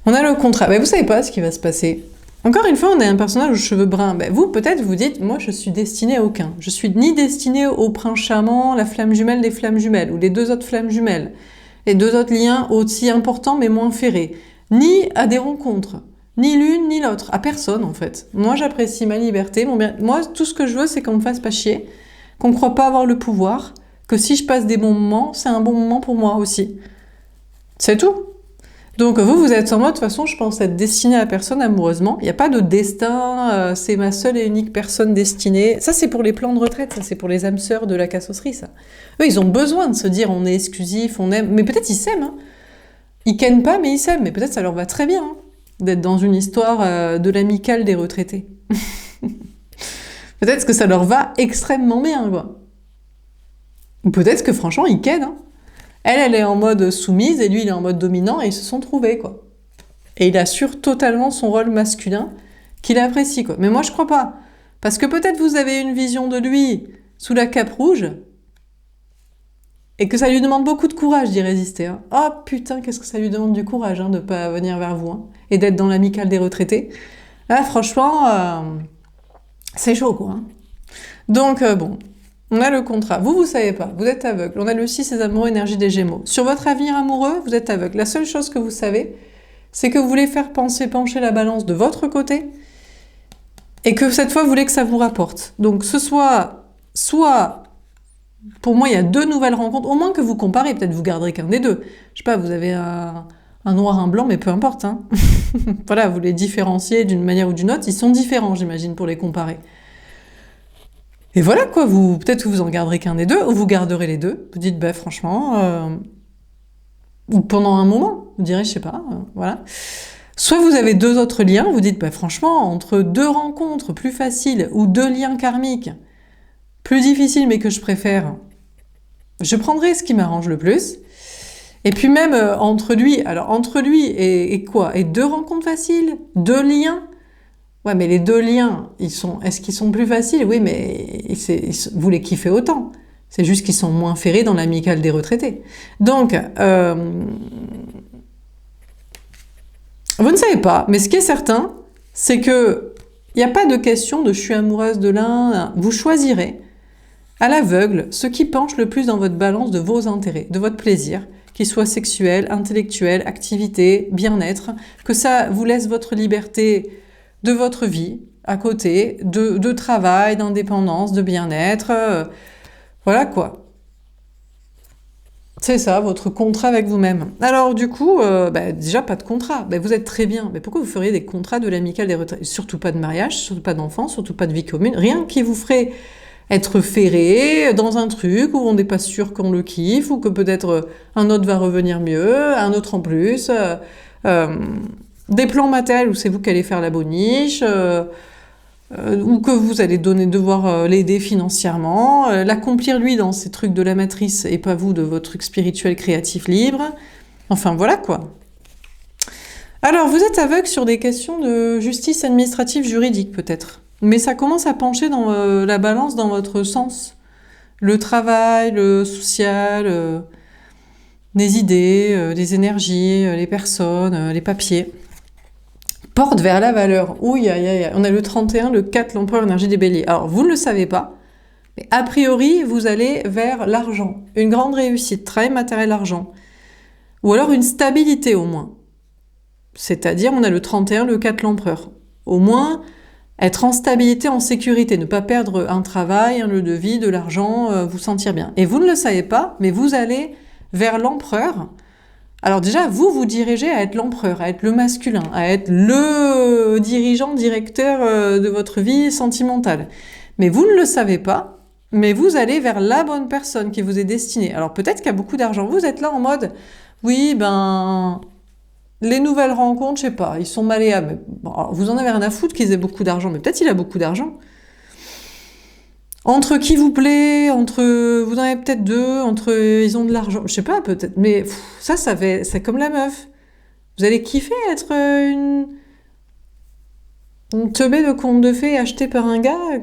On a le contrat. Bah, vous savez pas ce qui va se passer. Encore une fois, on a un personnage aux cheveux bruns. Bah, vous, peut-être, vous dites, moi, je suis destinée à aucun. Je suis ni destinée au prince charmant, la flamme jumelle des flammes jumelles, ou les deux autres flammes jumelles, les deux autres liens aussi importants mais moins ferrés, ni à des rencontres. Ni l'une, ni l'autre. À personne, en fait. Moi, j'apprécie ma liberté. Moi, tout ce que je veux, c'est qu'on me fasse pas chier, qu'on ne croit pas avoir le pouvoir, que si je passe des bons moments, c'est un bon moment pour moi aussi. C'est tout. Donc, vous êtes en mode, de toute façon, je pense être destinée à personne amoureusement. Il n'y a pas de destin, c'est ma seule et unique personne destinée. Ça, c'est pour les plans de retraite, ça, c'est pour les âmes sœurs de la cassosserie, ça. Eux, ils ont besoin de se dire, on est exclusif, on aime. Mais peut-être ils s'aiment, hein. Ils kennent pas, mais ils s'aiment. Mais peut-être ça leur va très bien, hein, d'être dans une histoire de l'amicale des retraités. Peut-être que ça leur va extrêmement bien, quoi. Ou peut-être que franchement, ils kennent. Hein. Elle est en mode soumise et lui, il est en mode dominant et ils se sont trouvés, quoi. Et il assure totalement son rôle masculin qu'il apprécie, quoi. Mais moi, je crois pas. Parce que peut-être vous avez une vision de lui sous la cape rouge et que ça lui demande beaucoup de courage d'y résister. Hein. Oh putain, qu'est-ce que ça lui demande du courage de pas venir vers vous et d'être dans l'amicale des retraités. Là, franchement, c'est chaud, quoi. Hein. Donc, bon, on a le contrat. Vous savez pas, vous êtes aveugle. On a le 6 des amoureux, énergie des Gémeaux. Sur votre avenir amoureux, vous êtes aveugle. La seule chose que vous savez, c'est que vous voulez faire pencher la balance de votre côté et que cette fois, vous voulez que ça vous rapporte. Donc, ce soit... Pour moi, il y a deux nouvelles rencontres, au moins que vous comparez, peut-être vous garderez qu'un des deux. Je sais pas, vous avez un noir, un blanc, mais peu importe. Hein. Voilà, vous les différenciez d'une manière ou d'une autre, ils sont différents, j'imagine, pour les comparer. Et voilà, quoi, peut-être que vous en garderez qu'un des deux, ou vous garderez les deux. Vous dites, bah franchement, ou pendant un moment, vous direz, je sais pas, voilà. Soit vous avez deux autres liens, vous dites, bah franchement, entre deux rencontres plus faciles, ou deux liens karmiques, plus difficile mais que je préfère, je prendrai ce qui m'arrange le plus. Et puis même entre lui et quoi? Et deux rencontres faciles? Deux liens? Ouais, mais les deux liens, est-ce qu'ils sont plus faciles? Oui, mais vous les kiffez autant. C'est juste qu'ils sont moins ferrés dans l'amicale des retraités. Donc, vous ne savez pas, mais ce qui est certain, c'est que il n'y a pas de question de « je suis amoureuse de l'un ». Vous choisirez à l'aveugle ce qui penche le plus dans votre balance de vos intérêts, de votre plaisir, qu'il soit sexuel, intellectuel, activité, bien-être, que ça vous laisse votre liberté de votre vie à côté, de travail, d'indépendance, de bien-être, voilà quoi. C'est ça, votre contrat avec vous-même. Alors du coup, déjà pas de contrat, vous êtes très bien, mais pourquoi vous feriez des contrats de l'amicale des retraités? Surtout pas de mariage, surtout pas d'enfants, surtout pas de vie commune, rien qui vous ferait être ferré dans un truc où on n'est pas sûr qu'on le kiffe, ou que peut-être un autre va revenir mieux, un autre en plus, des plans matériels où c'est vous qui allez faire la boniche, ou que vous allez devoir l'aider financièrement, l'accomplir lui dans ces trucs de la matrice et pas vous de votre truc spirituel créatif libre. Enfin voilà quoi. Alors vous êtes aveugle sur des questions de justice administrative juridique peut-être. Mais ça commence à pencher dans la balance dans votre sens. Le travail, le social, les idées, les énergies, les personnes, les papiers. Porte vers la valeur. Ouh, on a le 31, le 4, l'empereur, énergie des béliers. Alors, vous ne le savez pas, mais a priori, vous allez vers l'argent. Une grande réussite, travail, matériel, argent. Ou alors une stabilité au moins. C'est-à-dire, on a le 31, le 4, l'empereur. Au moins... être en stabilité, en sécurité, ne pas perdre un travail, un lieu de vie, de l'argent, vous sentir bien. Et vous ne le savez pas, mais vous allez vers l'empereur Alors déjà, vous vous dirigez à être l'empereur, à être le masculin, à être le dirigeant, directeur de votre vie sentimentale. Mais vous ne le savez pas, mais vous allez vers la bonne personne qui vous est destinée. Alors peut-être qu'il y a beaucoup d'argent. Vous êtes là en mode, oui, ben, les nouvelles rencontres, je sais pas, ils sont malléables. Bon, alors, vous en avez rien à foutre qu'ils aient beaucoup d'argent, mais peut-être il a beaucoup d'argent. Entre qui vous plaît, entre vous en avez peut-être deux, entre ils ont de l'argent, je sais pas peut-être, mais ça fait, c'est comme la meuf. Vous allez kiffer être une teubée de conte de fées achetée par un gars.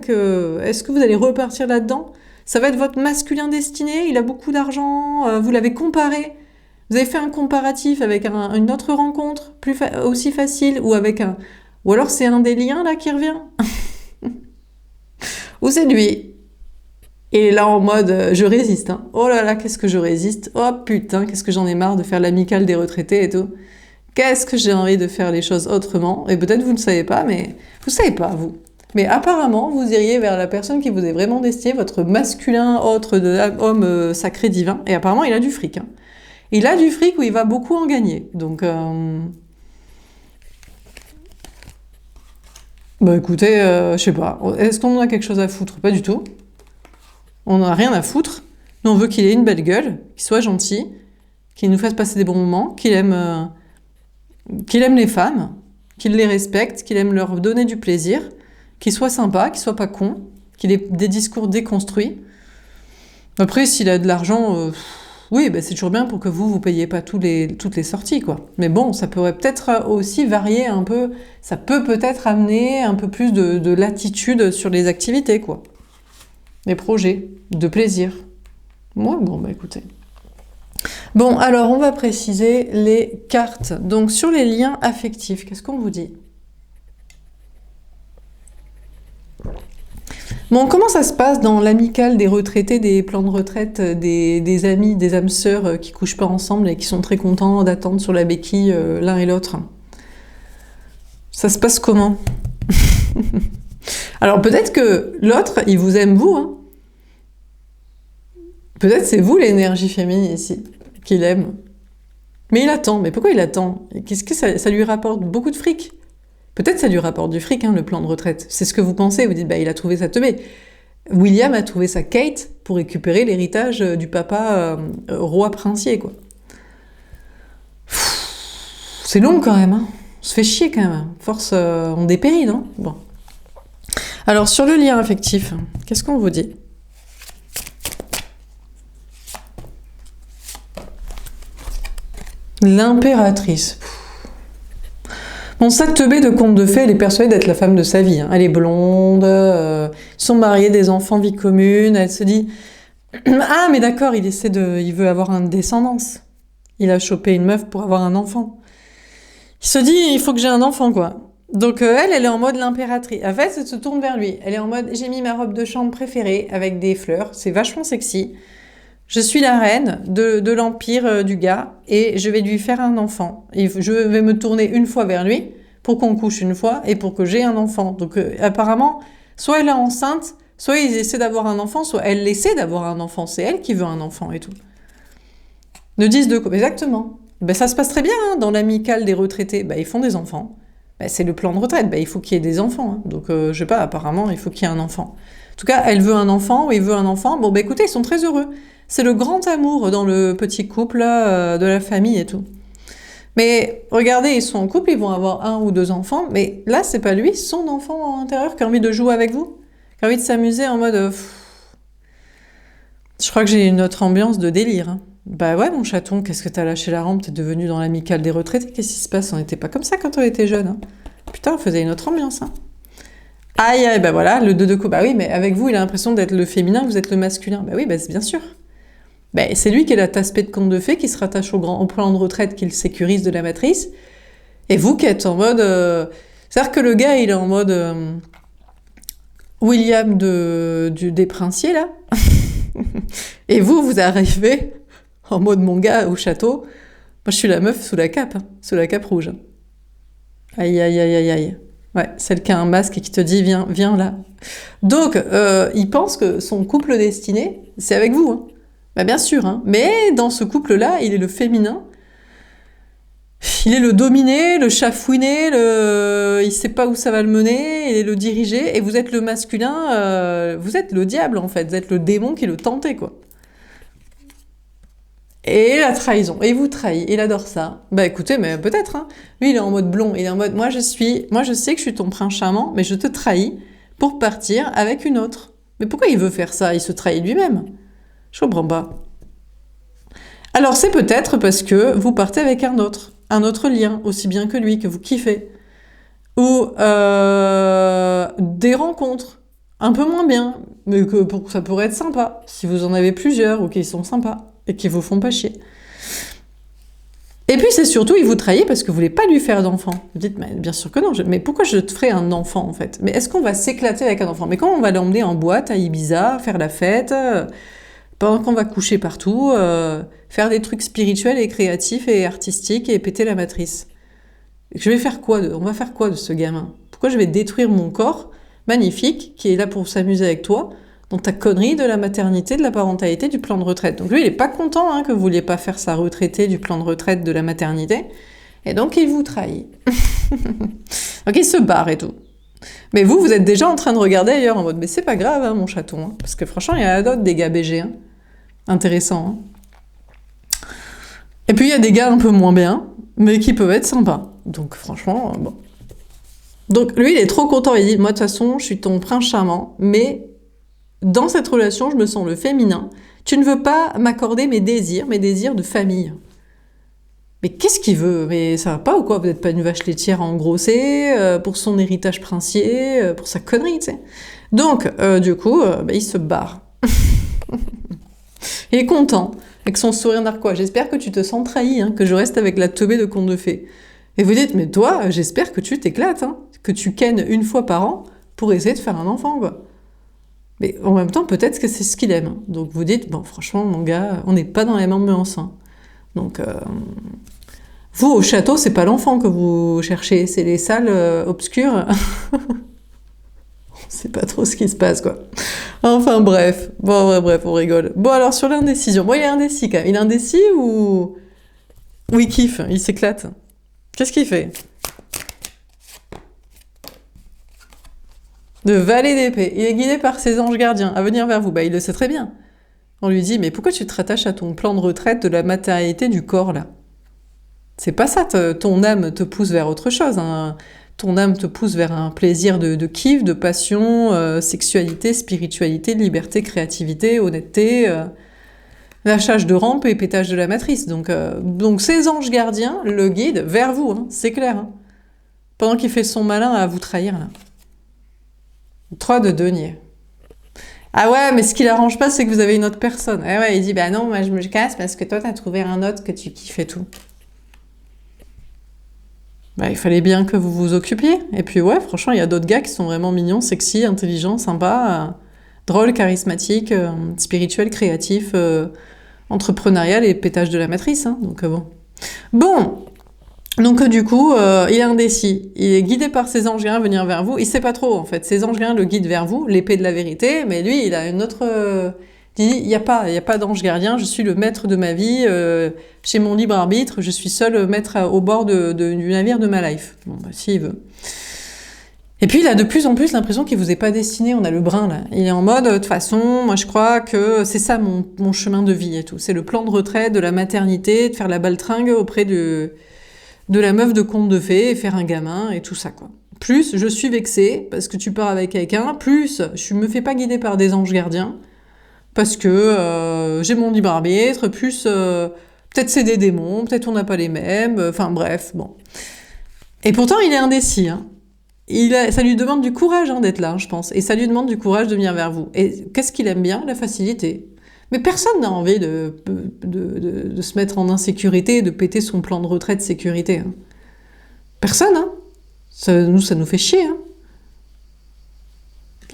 Est-ce que vous allez repartir là-dedans? Ça va être votre masculin destiné. Il a beaucoup d'argent. Vous l'avez comparé. Vous avez fait un comparatif avec une autre rencontre aussi facile ou alors c'est un des liens là qui revient. Ou c'est lui. Et là en mode je résiste, hein. Oh là là, qu'est-ce que je résiste. Oh putain, qu'est-ce que j'en ai marre de faire l'amicale des retraités et tout. Qu'est-ce que j'ai envie de faire les choses autrement. Et peut-être vous ne savez pas, mais vous savez pas vous. Mais apparemment, vous iriez vers la personne qui vous est vraiment destinée, votre masculin autre homme sacré divin. Et apparemment, il a du fric, hein. Il a du fric où il va beaucoup en gagner. Donc, bah écoutez, je sais pas. Est-ce qu'on en a quelque chose à foutre? Pas du tout. On n'en a rien à foutre. Nous, on veut qu'il ait une belle gueule, qu'il soit gentil, qu'il nous fasse passer des bons moments, qu'il aime les femmes, qu'il les respecte, qu'il aime leur donner du plaisir, qu'il soit sympa, qu'il soit pas con, qu'il ait des discours déconstruits. Après, s'il a de l'argent, oui, bah c'est toujours bien pour que vous payiez pas toutes les sorties, quoi. Mais bon, ça pourrait peut-être aussi varier un peu, ça peut peut-être amener un peu plus de latitude sur les activités, quoi. Les projets, de plaisir. Moi, bon, bah écoutez. Bon, alors on va préciser les cartes. Donc sur les liens affectifs, qu'est-ce qu'on vous dit? Bon, comment ça se passe dans l'amicale des retraités, des plans de retraite, des amis, des âmes sœurs qui couchent pas ensemble et qui sont très contents d'attendre sur la béquille l'un et l'autre? Ça se passe comment? Alors peut-être que l'autre, il vous aime vous, hein. Peut-être c'est vous l'énergie féminine ici, qu'il aime. Mais il attend. Mais pourquoi il attend? Qu'est-ce que ça lui rapporte? Beaucoup de fric. Peut-être ça lui rapporte du fric, hein, le plan de retraite. C'est ce que vous pensez. Vous dites, bah il a trouvé sa teubée. William a trouvé sa Kate pour récupérer l'héritage du papa roi princier, quoi. C'est long quand même, hein. On se fait chier quand même. Force, on dépérit, non? Bon. Alors, sur le lien affectif, qu'est-ce qu'on vous dit? L'impératrice. Bon, cette teubée de conte de fées, elle est persuadée d'être la femme de sa vie, hein. Elle est blonde, ils sont mariés, des enfants, vie commune. Elle se dit ah, mais d'accord, il veut avoir une descendance. Il a chopé une meuf pour avoir un enfant. Il se dit il faut que j'ai un enfant, quoi. Donc elle est en mode l'impératrice. En fait, elle se tourne vers lui. Elle est en mode j'ai mis ma robe de chambre préférée avec des fleurs. C'est vachement sexy. Je suis la reine de l'empire du gars et je vais lui faire un enfant. Et je vais me tourner une fois vers lui pour qu'on couche une fois et pour que j'ai un enfant. Donc apparemment, soit elle est enceinte, soit ils essaient d'avoir un enfant, soit elle essaie d'avoir un enfant. C'est elle qui veut un enfant et tout. Ne disent de quoi? Exactement. Ben, ça se passe très bien, hein, dans l'amicale des retraités. Ben, ils font des enfants. Ben, c'est le plan de retraite. Ben, il faut qu'il y ait des enfants, hein. Donc je sais pas, apparemment, il faut qu'il y ait un enfant. En tout cas, elle veut un enfant ou il veut un enfant. Bon, ben écoutez, ils sont très heureux. C'est le grand amour dans le petit couple de la famille et tout. Mais regardez, ils sont en couple, ils vont avoir 1 ou 2 enfants, mais là, c'est pas lui, son enfant à l'intérieur qui a envie de jouer avec vous, qui a envie de s'amuser en mode... Je crois que j'ai une autre ambiance de délire, hein. Bah ouais, mon chaton, qu'est-ce que t'as lâché la rampe? T'es devenu dans l'amicale des retraités, qu'est-ce qui se passe? On n'était pas comme ça quand on était jeune, hein. Putain, on faisait une autre ambiance, hein. Aïe, aïe, bah voilà, le 2 de coupe. Bah oui, mais avec vous, il a l'impression d'être le féminin, vous êtes le masculin. Bah oui, bah c'est bien sûr. Ben, c'est lui qui est la tasse-paix de conte de fées, qui se rattache au plan de retraite qu'il sécurise de la matrice. Et vous qui êtes en mode... C'est-à-dire que le gars, il est en mode... William des princiers, là. Et vous arrivez en mode mon gars au château. Moi, je suis la meuf sous la cape, hein, sous la cape rouge. Aïe, aïe, aïe, aïe, aïe. Ouais, celle qui a un masque et qui te dit viens là. Donc, il pense que son couple destiné, c'est avec vous, hein. Bah bien sûr, hein. Mais dans ce couple-là, il est le féminin. Il est le dominé, le chafouiné, il sait pas où ça va le mener, il est le dirigé, et vous êtes le masculin, vous êtes le diable en fait, vous êtes le démon qui le tentait quoi. Et la trahison, et il vous trahit, il adore ça. Bah écoutez, mais peut-être, hein. Lui il est en mode blond, il est en mode, moi je sais que je suis ton prince charmant, mais je te trahis pour partir avec une autre. Mais pourquoi il veut faire ça? Il se trahit lui-même. Je comprends pas. Alors c'est peut-être parce que vous partez avec un autre lien, aussi bien que lui, que vous kiffez. Ou des rencontres, un peu moins bien, mais que ça pourrait être sympa, si vous en avez plusieurs, ou qui sont sympas, et qui vous font pas chier. Et puis c'est surtout, il vous trahit parce que vous voulez pas lui faire d'enfant. Vous dites, mais bien sûr que non, mais pourquoi je te ferais un enfant en fait? Mais est-ce qu'on va s'éclater avec un enfant? Mais quand on va l'emmener en boîte à Ibiza, faire la fête, pendant qu'on va coucher partout, faire des trucs spirituels et créatifs et artistiques et péter la matrice. Je vais faire quoi on va faire quoi de ce gamin? Pourquoi je vais détruire mon corps magnifique qui est là pour s'amuser avec toi dans ta connerie de la maternité, de la parentalité, du plan de retraite? Donc lui, il est pas content hein, que vous vouliez pas faire sa retraitée du plan de retraite de la maternité, et donc il vous trahit. Donc il se barre et tout. Mais vous êtes déjà en train de regarder ailleurs en mode, mais c'est pas grave hein, mon chaton, hein, parce que franchement, il y a d'autres dégâts BG, hein. Intéressant. Hein. Et puis il y a des gars un peu moins bien, mais qui peuvent être sympas. Donc franchement, bon. Donc lui, il est trop content, il dit, moi de toute façon, je suis ton prince charmant, mais dans cette relation, je me sens le féminin. Tu ne veux pas m'accorder mes désirs de famille. Mais qu'est-ce qu'il veut? Mais ça va pas ou quoi? Vous n'êtes pas une vache laitière à engrosser pour son héritage princier, pour sa connerie, tu sais. Donc, du coup, il se barre. Il est content, avec son sourire narquois. J'espère que tu te sens trahi, hein, que je reste avec la teubée de conte de fées. Et vous dites, mais toi, j'espère que tu t'éclates, hein, que tu kennes une fois par an pour essayer de faire un enfant, quoi. Mais en même temps, peut-être que c'est ce qu'il aime. Donc vous dites, bon, franchement, mon gars, on n'est pas dans la même ambiance. Hein. Donc, vous, au château, c'est pas l'enfant que vous cherchez, c'est les salles obscures. On sait pas trop ce qui se passe, quoi. Enfin, bref. Bon, bref, on rigole. Bon, alors, sur l'indécision. Bon, il est indécis, quand même. Il est indécis ou il kiffe, il s'éclate? Qu'est-ce qu'il fait? De valet d'épée. Il est guidé par ses anges gardiens à venir vers vous. Bah, il le sait très bien. On lui dit, mais pourquoi tu te rattaches à ton plan de retraite de la matérialité du corps, là? C'est pas ça, ton âme te pousse vers autre chose. Hein. Ton âme te pousse vers un plaisir de kiff, de passion, sexualité, spiritualité, liberté, créativité, honnêteté, lâchage de rampe et pétage de la matrice. Donc ces anges gardiens le guident vers vous, hein, c'est clair. Hein. Pendant qu'il fait son malin à vous trahir, là. 3 de denier. Ah ouais, mais ce qui l'arrange pas, c'est que vous avez une autre personne. Ah ouais, il dit, bah non, moi je me casse parce que toi t'as trouvé un autre que tu kiffes et tout. Bah, il fallait bien que vous vous occupiez. Et puis ouais, franchement, il y a d'autres gars qui sont vraiment mignons, sexy, intelligents, sympas, drôles, charismatiques, spirituels, créatifs, entrepreneurial et pétage de la matrice. Hein, donc bon. Bon, donc du coup, il est indécis. Il est guidé par ses anges gardiens à venir vers vous. Il sait pas trop en fait. Ses anges gardiens le guident vers vous, l'épée de la vérité, mais lui, il a une autre... Il dit, il n'y a pas d'ange gardien, je suis le maître de ma vie, j'ai mon libre arbitre, je suis seul maître au bord du navire de ma life. Bon, bah, s'il veut. Et puis, il a de plus en plus l'impression qu'il vous est pas destiné, on a le brin, là. Il est en mode, de toute façon, moi, je crois que c'est ça mon chemin de vie et tout. C'est le plan de retraite, de la maternité, de faire la baltringue auprès de la meuf de conte de fées, et faire un gamin, et tout ça, quoi. Plus, je suis vexée, parce que tu pars avec quelqu'un, plus, je me fais pas guider par des anges gardiens, parce que j'ai mon libre arbitre, plus peut-être c'est des démons, peut-être on n'a pas les mêmes, enfin bref, bon. Et pourtant, il est indécis. Hein. Ça lui demande du courage hein, d'être là, je pense, et ça lui demande du courage de venir vers vous. Et qu'est-ce qu'il aime bien? La facilité. Mais personne n'a envie de se mettre en insécurité et de péter son plan de retraite sécurité. Hein. Personne, hein. Ça nous fait chier. Hein.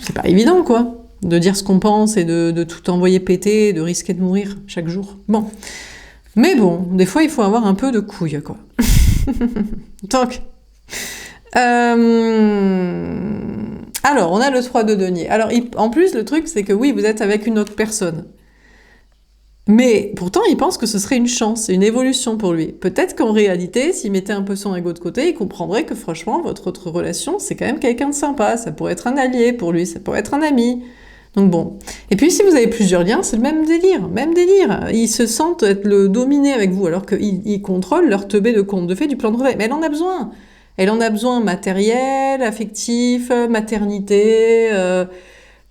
C'est pas évident, quoi. De dire ce qu'on pense et de tout envoyer péter, de risquer de mourir chaque jour. Bon. Mais bon, des fois, il faut avoir un peu de couilles, quoi. Donc. Alors, on a le 3 de denier. Alors, en plus, le truc, c'est que oui, vous êtes avec une autre personne. Mais pourtant, il pense que ce serait une chance, une évolution pour lui. Peut-être qu'en réalité, s'il mettait un peu son ego de côté, il comprendrait que franchement, votre autre relation, c'est quand même quelqu'un de sympa. Ça pourrait être un allié pour lui, ça pourrait être un ami. Donc bon. Et puis si vous avez plusieurs liens, c'est le même délire, même délire. Ils se sentent être le dominé avec vous, alors qu'ils contrôlent leur teubé de conte de fées du plan de retraite. Mais elle en a besoin. Elle en a besoin matériel, affectif, maternité,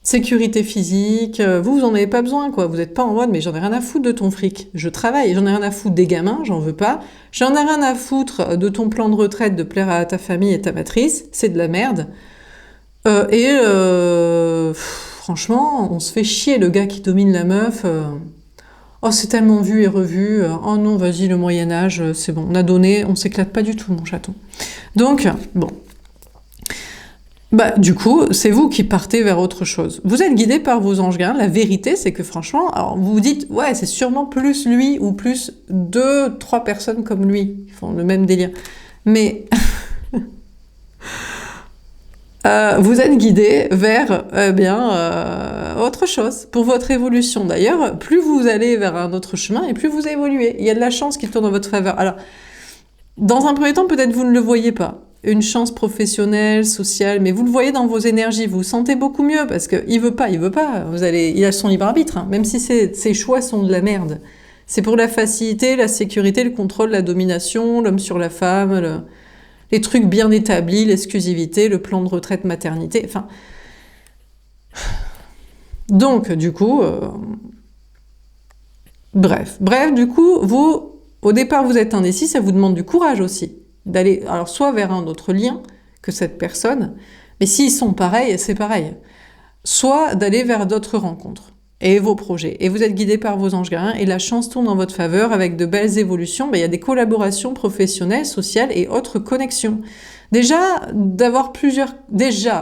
sécurité physique. Vous en avez pas besoin, quoi. Vous n'êtes pas en mode, mais j'en ai rien à foutre de ton fric. Je travaille, j'en ai rien à foutre des gamins, j'en veux pas. J'en ai rien à foutre de ton plan de retraite, de plaire à ta famille et ta matrice. C'est de la merde. Franchement, on se fait chier, le gars qui domine la meuf. Oh, c'est tellement vu et revu. Oh non, vas-y, le Moyen-Âge, c'est bon, on a donné, on s'éclate pas du tout, mon chaton. Donc, bon. Bah, du coup, c'est vous qui partez vers autre chose. Vous êtes guidé par vos anges gardiens. La vérité, c'est que franchement, alors vous vous dites, ouais, c'est sûrement plus lui ou plus 2-3 personnes comme lui qui font le même délire. Mais vous êtes guidé vers autre chose pour votre évolution. D'ailleurs, plus vous allez vers un autre chemin et plus vous évoluez. Il y a de la chance qui tourne en votre faveur. Alors, dans un premier temps, peut-être vous ne le voyez pas. Une chance professionnelle, sociale, mais vous le voyez dans vos énergies, vous vous sentez beaucoup mieux parce qu'il veut pas, il a son libre arbitre, hein, même si ses choix sont de la merde. C'est pour la facilité, la sécurité, le contrôle, la domination, l'homme sur la femme, les trucs bien établis, l'exclusivité, le plan de retraite maternité, enfin... Donc, du coup... Bref, du coup, vous, au départ, vous êtes indécis, ça vous demande du courage aussi. D'aller, alors, soit vers un autre lien que cette personne, mais s'ils sont pareils, c'est pareil. Soit d'aller vers d'autres rencontres et vos projets. Et vous êtes guidé par vos anges gardiens et la chance tourne en votre faveur avec de belles évolutions. Il y a des collaborations professionnelles, sociales et autres connexions. Déjà,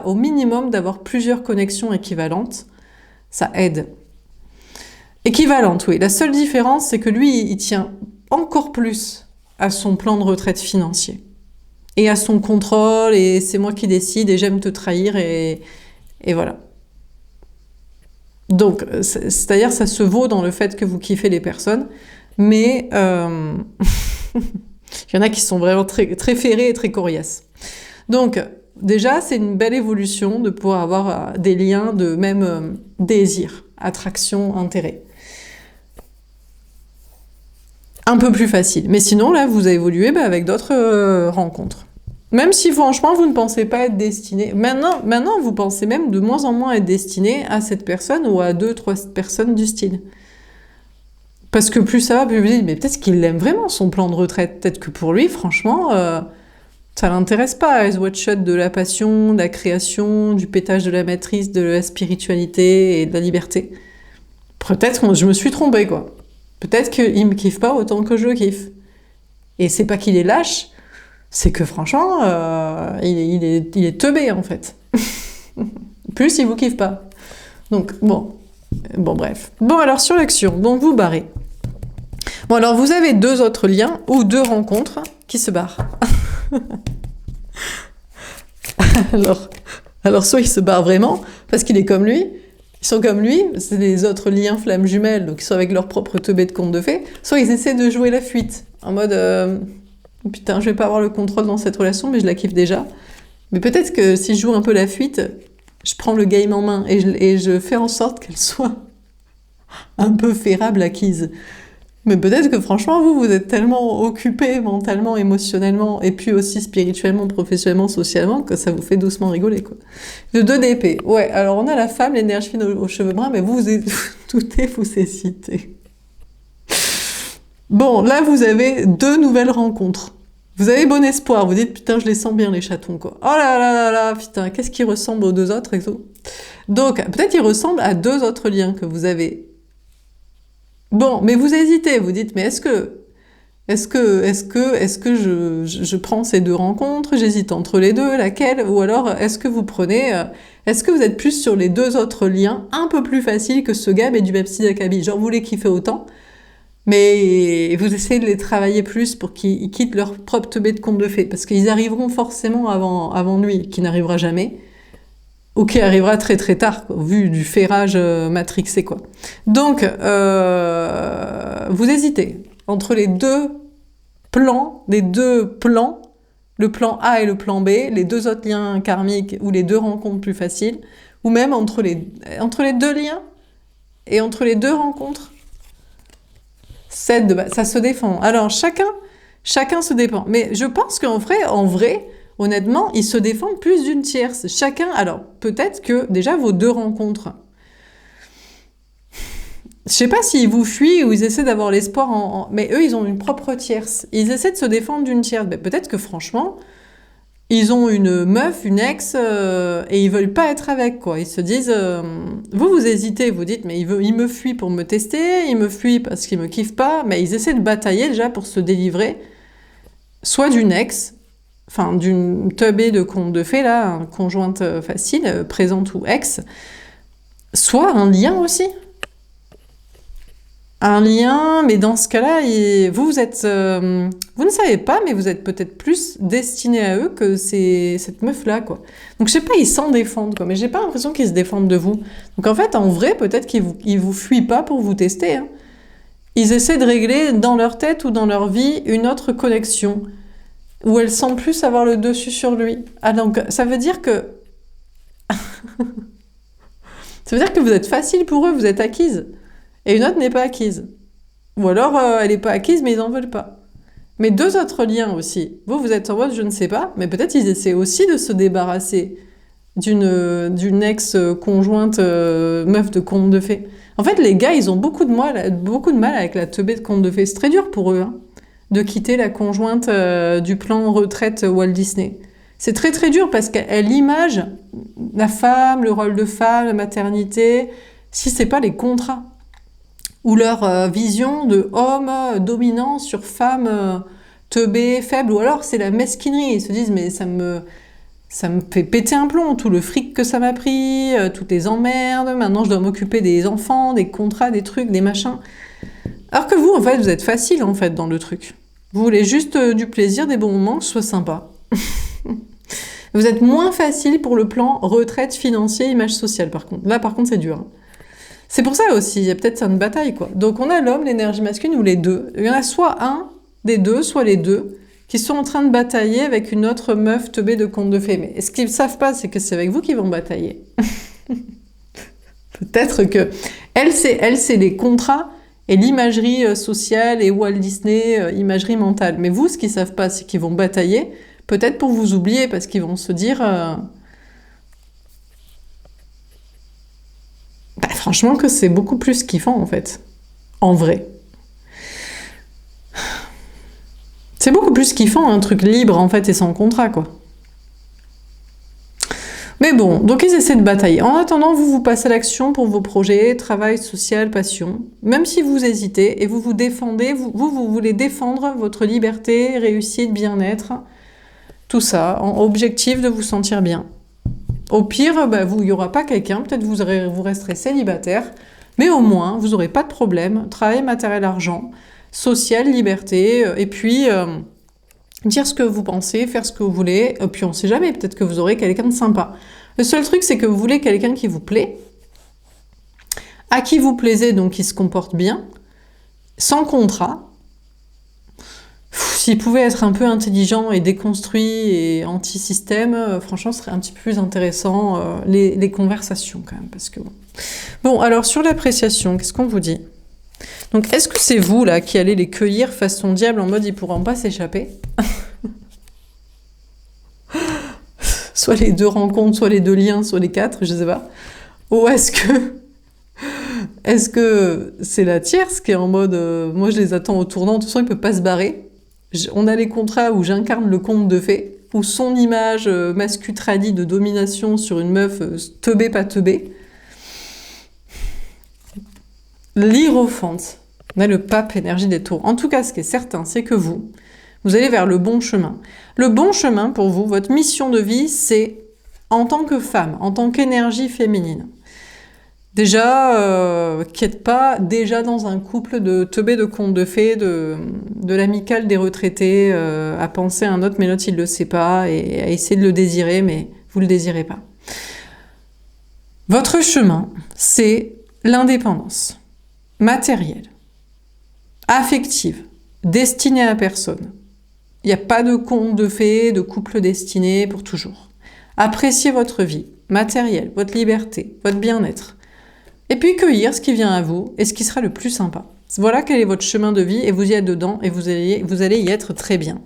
au minimum, d'avoir plusieurs connexions équivalentes, ça aide. Équivalente, oui. La seule différence, c'est que lui, il tient encore plus à son plan de retraite financier. Et à son contrôle, et c'est moi qui décide, et j'aime te trahir, et voilà. Donc, c'est-à-dire, ça se vaut dans le fait que vous kiffez les personnes, mais il y en a qui sont vraiment très, très ferrés et très coriaces. Donc, déjà, c'est une belle évolution de pouvoir avoir des liens de même désir, attraction, intérêt. Un peu plus facile. Mais sinon, là, vous avez évolué avec d'autres rencontres. Même si, franchement, vous ne pensez pas être destiné... Maintenant, vous pensez même de moins en moins être destiné à cette personne ou à 2-3 personnes du style. Parce que plus ça va, plus vous dites, mais peut-être qu'il aime vraiment son plan de retraite. Peut-être que pour lui, franchement, ça l'intéresse pas. Eyes Wide Shut de la passion, de la création, du pétage de la matrice, de la spiritualité et de la liberté. Peut-être que je me suis trompée, quoi. Peut-être qu'il me kiffe pas autant que je le kiffe. Et c'est pas qu'il est lâche, c'est que franchement, il est teubé en fait. Plus il vous kiffe pas. Donc bon, bref. Bon alors sur l'action, donc vous barrez. Bon alors vous avez 2 autres liens ou 2 rencontres qui se barrent. alors soit il se barre vraiment parce qu'il est comme lui. Ils sont comme lui, c'est des autres liens flammes jumelles, donc ils sont avec leur propre teubé de conte de fées, soit ils essaient de jouer la fuite, en mode putain, je vais pas avoir le contrôle dans cette relation, mais je la kiffe déjà. Mais peut-être que si je joue un peu la fuite, je prends le game en main et je fais en sorte qu'elle soit un peu ferrable, acquise. Mais peut-être que franchement, vous êtes tellement occupé mentalement, émotionnellement, et puis aussi spirituellement, professionnellement, socialement, que ça vous fait doucement rigoler, quoi. De 2 d'épée. Ouais, alors on a la femme, l'énergie fine aux cheveux bruns, mais vous vous hésitez. Bon, là, vous avez 2 nouvelles rencontres. Vous avez bon espoir, vous dites, putain, je les sens bien, les chatons, quoi. Oh là là là là, putain, qu'est-ce qui ressemble aux 2 autres, et tout. Donc, peut-être qu'ils ressemblent à 2 autres liens que vous avez. Bon, mais vous hésitez, vous dites, mais est-ce que je prends ces 2 rencontres, j'hésite entre les 2, laquelle, ou alors est-ce que vous êtes plus sur les 2 autres liens, un peu plus faciles que ce gars, mais du même style d'acabit, genre vous les kiffez autant, mais vous essayez de les travailler plus pour qu'ils quittent leur propre teubé de conte de fées, parce qu'ils arriveront forcément avant lui, qui n'arrivera jamais, ou qui arrivera très très tard, quoi, vu du ferrage matrixé, quoi. Donc, vous hésitez entre les deux plans, le plan A et le plan B, les deux autres liens karmiques ou les deux rencontres plus faciles, ou même entre les deux liens et entre les deux rencontres. Ça se défend. Alors, chacun se défend. Mais je pense qu'en vrai, honnêtement, ils se défendent plus d'une tierce. Chacun, alors, peut-être que, déjà, vos deux rencontres, je sais pas s'ils vous fuient ou ils essaient d'avoir l'espoir mais eux, ils ont une propre tierce. Ils essaient de se défendre d'une tierce. Mais peut-être que, franchement, ils ont une meuf, une ex, et ils veulent pas être avec, quoi. Ils se disent, vous hésitez, vous dites, mais il me fuit pour me tester, il me fuit parce qu'il me kiffe pas, mais ils essaient de batailler déjà pour se délivrer, soit d'une ex, enfin d'une teubée de conte de fées, là, un conjointe facile, présente ou ex, soit un lien aussi. Un lien, mais dans ce cas-là, vous êtes, vous ne savez pas, mais vous êtes peut-être plus destiné à eux que cette meuf-là, quoi. Donc je sais pas, ils s'en défendent, quoi, mais j'ai pas l'impression qu'ils se défendent de vous. Donc en fait, en vrai, peut-être qu'ils vous fuient pas pour vous tester, hein. Ils essaient de régler dans leur tête ou dans leur vie une autre connexion où elles semblent plus avoir le dessus sur lui. Ah donc ça veut dire que ça veut dire que vous êtes facile pour eux, vous êtes acquise. Et une autre n'est pas acquise. Ou alors, elle n'est pas acquise, mais ils n'en veulent pas. Mais deux autres liens aussi. Vous êtes en mode, je ne sais pas, mais peut-être ils essaient aussi de se débarrasser d'une ex-conjointe meuf de conte de fées. En fait, les gars, ils ont beaucoup de mal avec la teubée de conte de fées. C'est très dur pour eux, hein, de quitter la conjointe du plan retraite Walt Disney. C'est très très dur parce qu'elle image la femme, le rôle de femme, la maternité, si c'est pas les contrats. Ou leur vision de homme dominant sur femme teubée, faible, ou alors c'est la mesquinerie. Ils se disent, mais ça me fait péter un plomb, tout le fric que ça m'a pris, toutes les emmerdes, maintenant je dois m'occuper des enfants, des contrats, des trucs, des machins. Alors que vous, en fait, vous êtes facile, en fait, dans le truc. Vous voulez juste du plaisir, des bons moments, que ce soit sympa. Vous êtes moins facile pour le plan retraite, financier, image sociale, par contre. Là, par contre, c'est dur, hein. C'est pour ça aussi, il y a peut-être une bataille, quoi. Donc on a l'homme, l'énergie masculine ou les deux. Il y en a soit un des deux, soit les deux, qui sont en train de batailler avec une autre meuf teubée de conte de fées. Mais ce qu'ils ne savent pas, c'est que c'est avec vous qu'ils vont batailler. Peut-être que elle, c'est les contrats et l'imagerie sociale et Walt Disney, imagerie mentale. Mais vous, ce qu'ils ne savent pas, c'est qu'ils vont batailler, peut-être pour vous oublier, parce qu'ils vont se dire... franchement que c'est beaucoup plus kiffant en fait, en vrai. C'est beaucoup plus kiffant un truc libre en fait et sans contrat quoi. Mais bon, donc ils essaient de batailler. En attendant, vous passez à l'action pour vos projets, travail, social, passion. Même si vous hésitez et vous vous défendez, vous voulez défendre votre liberté, réussite, bien-être, tout ça, en objectif de vous sentir bien. Au pire, il n'y aura pas quelqu'un, peut-être vous resterez célibataire, mais au moins, vous n'aurez pas de problème. Travail, matériel, argent, social, liberté, et puis dire ce que vous pensez, faire ce que vous voulez, et puis on ne sait jamais, peut-être que vous aurez quelqu'un de sympa. Le seul truc, c'est que vous voulez quelqu'un qui vous plaît, à qui vous plaisez, donc qui se comporte bien, sans contrat. S'il pouvait être un peu intelligent et déconstruit et anti-système, franchement, ce serait un petit peu plus intéressant, les conversations quand même. Parce que bon, alors sur l'appréciation, qu'est-ce qu'on vous dit? Donc, est-ce que c'est vous, là, qui allez les cueillir façon diable en mode ils pourront pas s'échapper? Soit les deux rencontres, soit les deux liens, soit les quatre, je sais pas. Ou est-ce que c'est la tierce qui est en mode moi je les attends au tournant, de toute façon ils peuvent pas se barrer. On a les contrats où j'incarne le conte de fées, où son image mascu-tradie de domination sur une meuf teubée, pas teubée. L'Hiérophante. On a le pape énergie des tours. En tout cas, ce qui est certain, c'est que vous allez vers le bon chemin. Le bon chemin pour vous, votre mission de vie, c'est en tant que femme, en tant qu'énergie féminine. Déjà, qui n'êtes pas déjà dans un couple de teubés de contes de fées, de l'amicale des retraités, à penser à un autre, mais l'autre il le sait pas, et à essayer de le désirer, mais vous le désirez pas. Votre chemin, c'est l'indépendance matérielle, affective, destinée à personne. Il n'y a pas de conte de fées, de couple destiné pour toujours. Appréciez votre vie matérielle, votre liberté, votre bien-être. Et puis cueillir ce qui vient à vous et ce qui sera le plus sympa. Voilà quel est votre chemin de vie et vous y êtes dedans et vous allez y être très bien.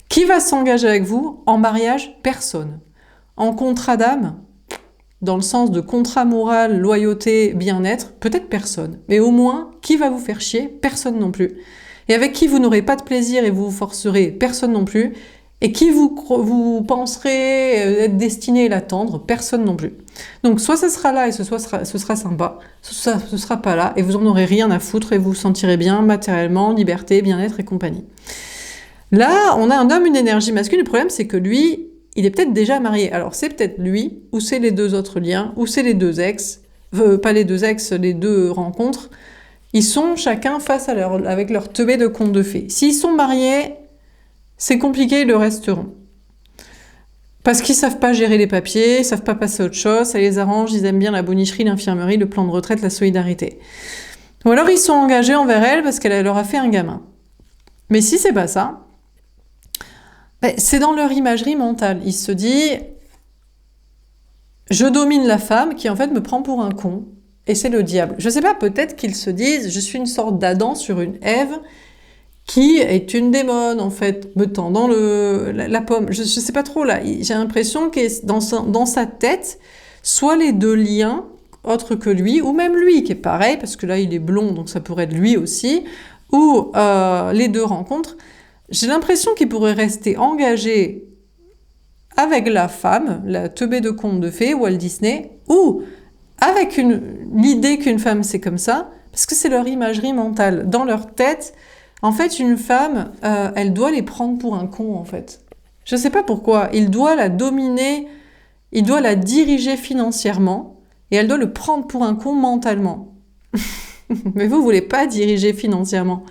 Qui va s'engager avec vous? En mariage? Personne. En contrat d'âme? Dans le sens de contrat moral, loyauté, bien-être? Peut-être personne. Mais au moins, qui va vous faire chier? Personne non plus. Et avec qui vous n'aurez pas de plaisir et vous vous forcerez? Personne non plus. Et qui vous penserez être destiné à l'attendre? Personne non plus. Donc soit ce sera là et ce sera sympa, soit ce sera pas là et vous en aurez rien à foutre et vous vous sentirez bien matériellement, liberté, bien-être et compagnie. Là, on a un homme, une énergie masculine. Le problème, c'est que lui, il est peut-être déjà marié. Alors c'est peut-être lui, ou c'est les deux autres liens, ou c'est les deux ex, pas les deux ex, les deux rencontres. Ils sont chacun face à avec leur teubé de conte de fées. S'ils sont mariés, c'est compliqué, ils le resteront. Parce qu'ils savent pas gérer les papiers, ils savent pas passer à autre chose, ça les arrange, ils aiment bien la bonicherie, l'infirmerie, le plan de retraite, la solidarité. Ou alors ils sont engagés envers elle parce qu'elle leur a fait un gamin. Mais si c'est pas ça, c'est dans leur imagerie mentale. Il se dit, je domine la femme qui en fait me prend pour un con, et c'est le diable. Je sais pas, peut-être qu'ils se disent, je suis une sorte d'Adam sur une Ève, qui est une démone, en fait, me tendant la pomme. Je sais pas trop, là. J'ai l'impression que dans sa tête, soit les deux liens, autres que lui, ou même lui, qui est pareil, parce que là, il est blond, donc ça pourrait être lui aussi, ou les deux rencontres. J'ai l'impression qu'il pourrait rester engagé avec la femme, la teubée de conte de fées, Walt Disney, ou avec l'idée qu'une femme, c'est comme ça, parce que c'est leur imagerie mentale. Dans leur tête, en fait, une femme, elle doit les prendre pour un con, en fait. Je ne sais pas pourquoi. Il doit la dominer, il doit la diriger financièrement, et elle doit le prendre pour un con mentalement. Mais vous voulez pas diriger financièrement.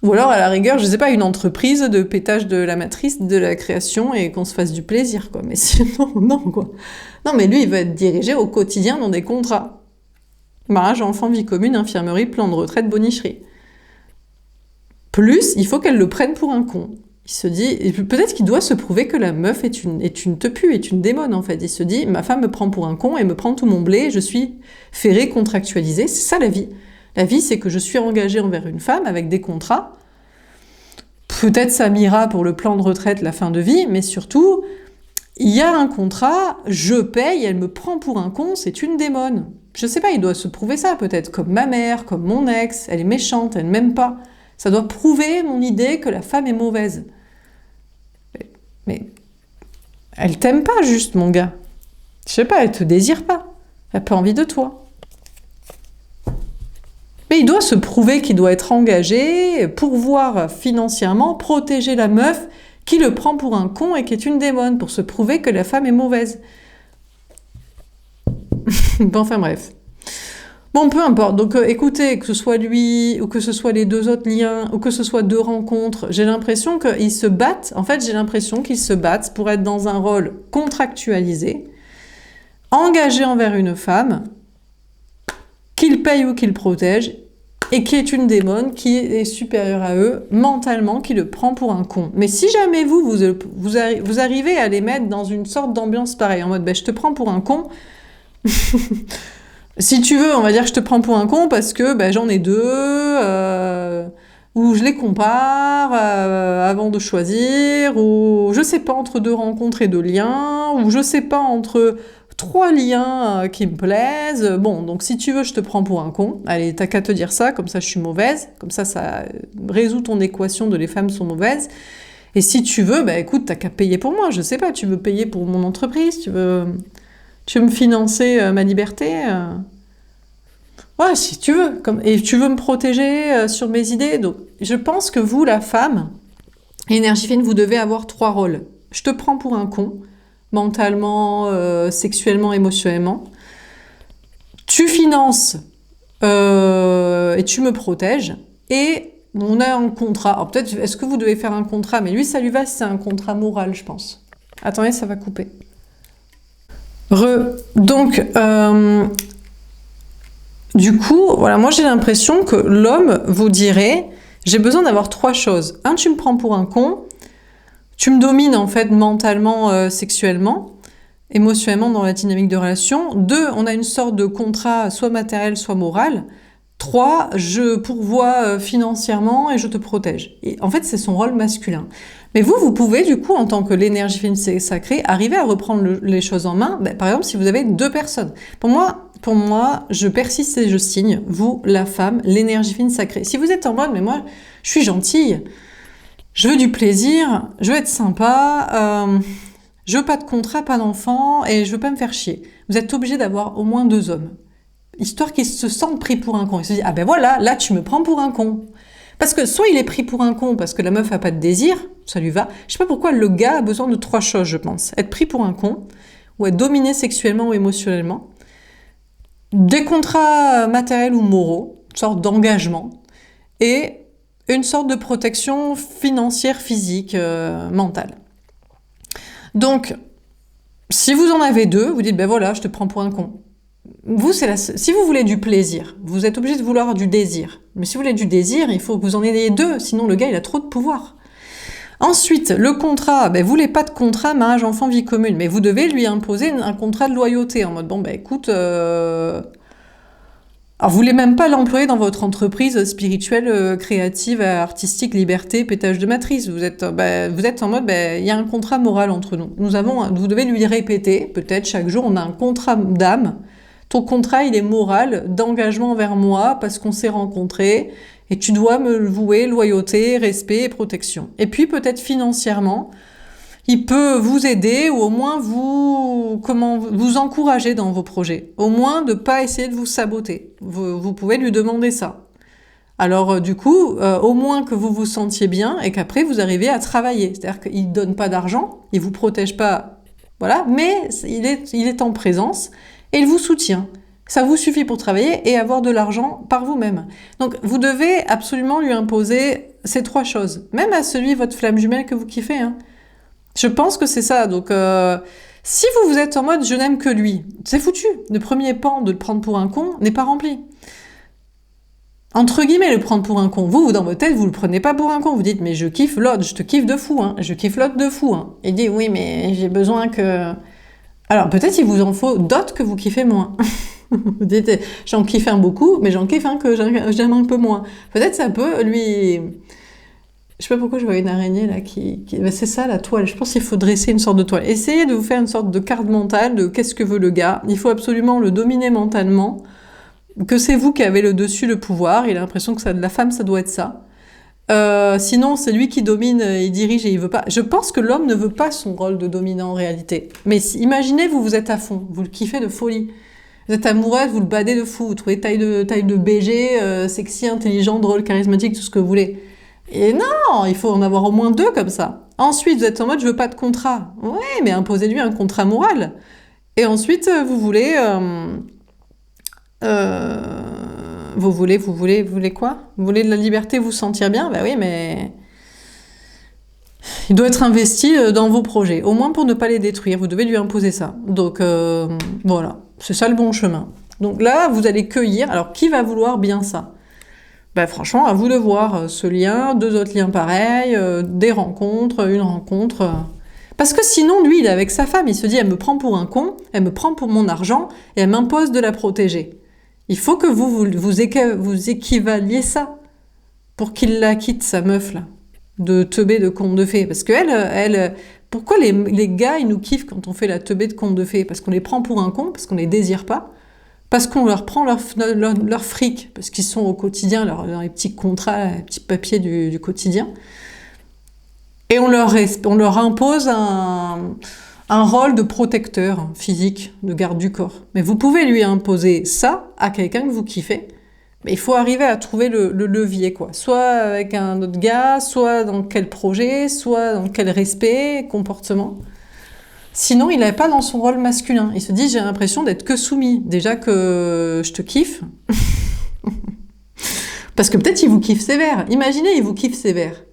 Ou alors, à la rigueur, je ne sais pas, une entreprise de pétage de la matrice, de la création, et qu'on se fasse du plaisir, quoi. Mais sinon, non, quoi. Non, mais lui, il va être dirigé au quotidien dans des contrats. Mariage, enfant, vie commune, infirmerie, plan de retraite, bonicherie. Plus, il faut qu'elle le prenne pour un con. Il se dit, peut-être qu'il doit se prouver que la meuf est une teupue, est une démone en fait. Il se dit, ma femme me prend pour un con et me prend tout mon blé, je suis ferré, contractualisé. C'est ça la vie. La vie, c'est que je suis engagée envers une femme avec des contrats. Peut-être ça m'ira pour le plan de retraite, la fin de vie, mais surtout, il y a un contrat, je paye, elle me prend pour un con, c'est une démone. Je sais pas, il doit se prouver ça peut-être, comme ma mère, comme mon ex, elle est méchante, elle m'aime pas. Ça doit prouver mon idée que la femme est mauvaise. Mais elle t'aime pas juste, mon gars. Je sais pas, elle te désire pas. Elle a pas envie de toi. Mais il doit se prouver qu'il doit être engagé, pourvoir financièrement, protéger la meuf qui le prend pour un con et qui est une démone, pour se prouver que la femme est mauvaise. Bon, enfin bref. Bon, peu importe. Donc écoutez, que ce soit lui, ou que ce soit les deux autres liens, ou que ce soit deux rencontres, j'ai l'impression qu'ils se battent. En fait, j'ai l'impression qu'ils se battent pour être dans un rôle contractualisé, engagé envers une femme, qu'ils payent ou qu'ils protègent, et qui est une démone, qui est supérieure à eux, mentalement, qui le prend pour un con. Mais si jamais vous arrivez à les mettre dans une sorte d'ambiance pareille, en mode, je te prends pour un con... Si tu veux, on va dire que je te prends pour un con parce que j'en ai deux, ou je les compare avant de choisir, ou je sais pas entre deux rencontres et deux liens, ou je sais pas entre trois liens qui me plaisent. Bon, donc si tu veux, je te prends pour un con. Allez, t'as qu'à te dire ça, comme ça je suis mauvaise, comme ça résout ton équation de les femmes sont mauvaises. Et si tu veux, écoute, t'as qu'à payer pour moi, je sais pas, tu veux payer pour mon entreprise, tu veux me financer ma liberté Ouais, si tu veux. Et tu veux me protéger sur mes idées. Donc, je pense que vous, la femme, énergie fine, vous devez avoir trois rôles. Je te prends pour un con, mentalement, sexuellement, émotionnellement. Tu finances et tu me protèges. Et on a un contrat. Alors peut-être, est-ce que vous devez faire un contrat? Mais lui, ça lui va, c'est un contrat moral, je pense. Attendez, ça va couper. Donc, du coup, voilà, moi j'ai l'impression que l'homme vous dirait, j'ai besoin d'avoir 3 choses. 1, tu me prends pour un con, tu me domines en fait mentalement, sexuellement, émotionnellement dans la dynamique de relation. 2, on a une sorte de contrat soit matériel, soit moral. 3, je pourvois financièrement et je te protège. Et en fait, c'est son rôle masculin. Mais vous pouvez, du coup, en tant que l'énergie féminine sacrée, arriver à reprendre les choses en main. Par exemple, si vous avez 2 personnes. Pour moi, je persiste et je signe. Vous, la femme, l'énergie féminine sacrée. Si vous êtes en mode, mais moi, je suis gentille, je veux du plaisir, je veux être sympa, je veux pas de contrat, pas d'enfant, et je veux pas me faire chier. Vous êtes obligé d'avoir au moins 2 hommes. Histoire qu'ils se sentent pris pour un con. Ils se disent, ah ben voilà, là tu me prends pour un con. Parce que soit il est pris pour un con parce que la meuf a pas de désir, ça lui va. Je sais pas pourquoi le gars a besoin de 3 choses, je pense. Être pris pour un con, ou être dominé sexuellement ou émotionnellement, des contrats matériels ou moraux, une sorte d'engagement, et une sorte de protection financière, physique, mentale. Donc, si vous en avez 2, vous dites, ben voilà, je te prends pour un con. Vous, si vous voulez du plaisir, vous êtes obligé de vouloir du désir. Mais si vous voulez du désir, il faut que vous en ayez 2, sinon le gars, il a trop de pouvoir. Ensuite, le contrat, vous voulez pas de contrat, mariage, enfant, vie commune, mais vous devez lui imposer un contrat de loyauté, en mode, bon, écoute, alors vous voulez même pas l'employer dans votre entreprise spirituelle, créative, artistique, liberté, pétage de matrice. Vous êtes en mode, il y a un contrat moral entre nous. Vous devez lui répéter, peut-être chaque jour, on a un contrat d'âme. Ton contrat, il est moral, d'engagement envers moi, parce qu'on s'est rencontrés, et tu dois me vouer loyauté, respect et protection. Et puis peut-être financièrement, il peut vous aider, ou au moins vous encourager dans vos projets. Au moins de pas essayer de vous saboter. Vous pouvez lui demander ça. Alors du coup, au moins que vous vous sentiez bien, et qu'après vous arrivez à travailler. C'est-à-dire qu'il donne pas d'argent, il vous protège pas, voilà, mais il est en présence, et il vous soutient. Ça vous suffit pour travailler et avoir de l'argent par vous-même. Donc, vous devez absolument lui imposer ces 3 choses. Même à celui, votre flamme jumelle que vous kiffez. Hein. Je pense que c'est ça. Donc, si vous êtes en mode « je n'aime que lui », c'est foutu. Le premier pan de le prendre pour un con n'est pas rempli. Entre guillemets, le prendre pour un con. Vous, dans votre tête, vous le prenez pas pour un con. Vous dites « mais je kiffe l'autre, je te kiffe de fou. Hein. Je kiffe l'autre de fou. Hein. » Il dit « oui, mais j'ai besoin que... » Alors, peut-être il vous en faut d'autres que vous kiffez moins. Vous dites, j'en kiffe un beaucoup, mais j'en kiffe un que j'aime un peu moins. Peut-être ça peut lui... Je sais pas pourquoi je vois une araignée là c'est ça la toile. Je pense qu'il faut dresser une sorte de toile. Essayez de vous faire une sorte de carte mentale de qu'est-ce que veut le gars. Il faut absolument le dominer mentalement, que c'est vous qui avez le dessus, le pouvoir. Il a l'impression que la femme, ça doit être ça. Sinon, c'est lui qui domine, il dirige et il veut pas. Je pense que l'homme ne veut pas son rôle de dominant en réalité. Mais imaginez, vous êtes à fond, vous le kiffez de folie. Vous êtes amoureuse, vous le badez de fou, vous trouvez taille de BG, sexy, intelligent, drôle, charismatique, tout ce que vous voulez. Et non, il faut en avoir au moins 2 comme ça. Ensuite, vous êtes en mode, je veux pas de contrat. Ouais, mais imposez-lui un contrat moral. Et ensuite, vous voulez quoi? Vous voulez de la liberté, vous sentir bien? Ben oui, mais... il doit être investi dans vos projets, au moins pour ne pas les détruire. Vous devez lui imposer ça. Donc, voilà. C'est ça le bon chemin. Donc là, vous allez cueillir. Alors, qui va vouloir bien ça? Franchement, à vous de voir ce lien, 2 autres liens pareils, des rencontres, une rencontre. Parce que sinon, lui, il est avec sa femme. Il se dit, elle me prend pour un con, elle me prend pour mon argent, et elle m'impose de la protéger. Il faut que vous équivaliez ça pour qu'il la quitte, sa meuf, là, de teubé de conte de fées. Parce que elle pourquoi les gars, ils nous kiffent quand on fait la teubée de conte de fées? Parce qu'on les prend pour un con, parce qu'on les désire pas, parce qu'on leur prend leur fric, parce qu'ils sont au quotidien, dans les petits contrats, les petits papiers du quotidien. Et on leur impose un rôle de protecteur physique, de garde du corps. Mais vous pouvez lui imposer ça à quelqu'un que vous kiffez, mais il faut arriver à trouver le levier, quoi. Soit avec un autre gars, soit dans quel projet, soit dans quel respect, comportement. Sinon, il n'est pas dans son rôle masculin. Il se dit, j'ai l'impression d'être que soumis. Déjà que je te kiffe. Parce que peut-être il vous kiffe sévère. Imaginez, il vous kiffe sévère.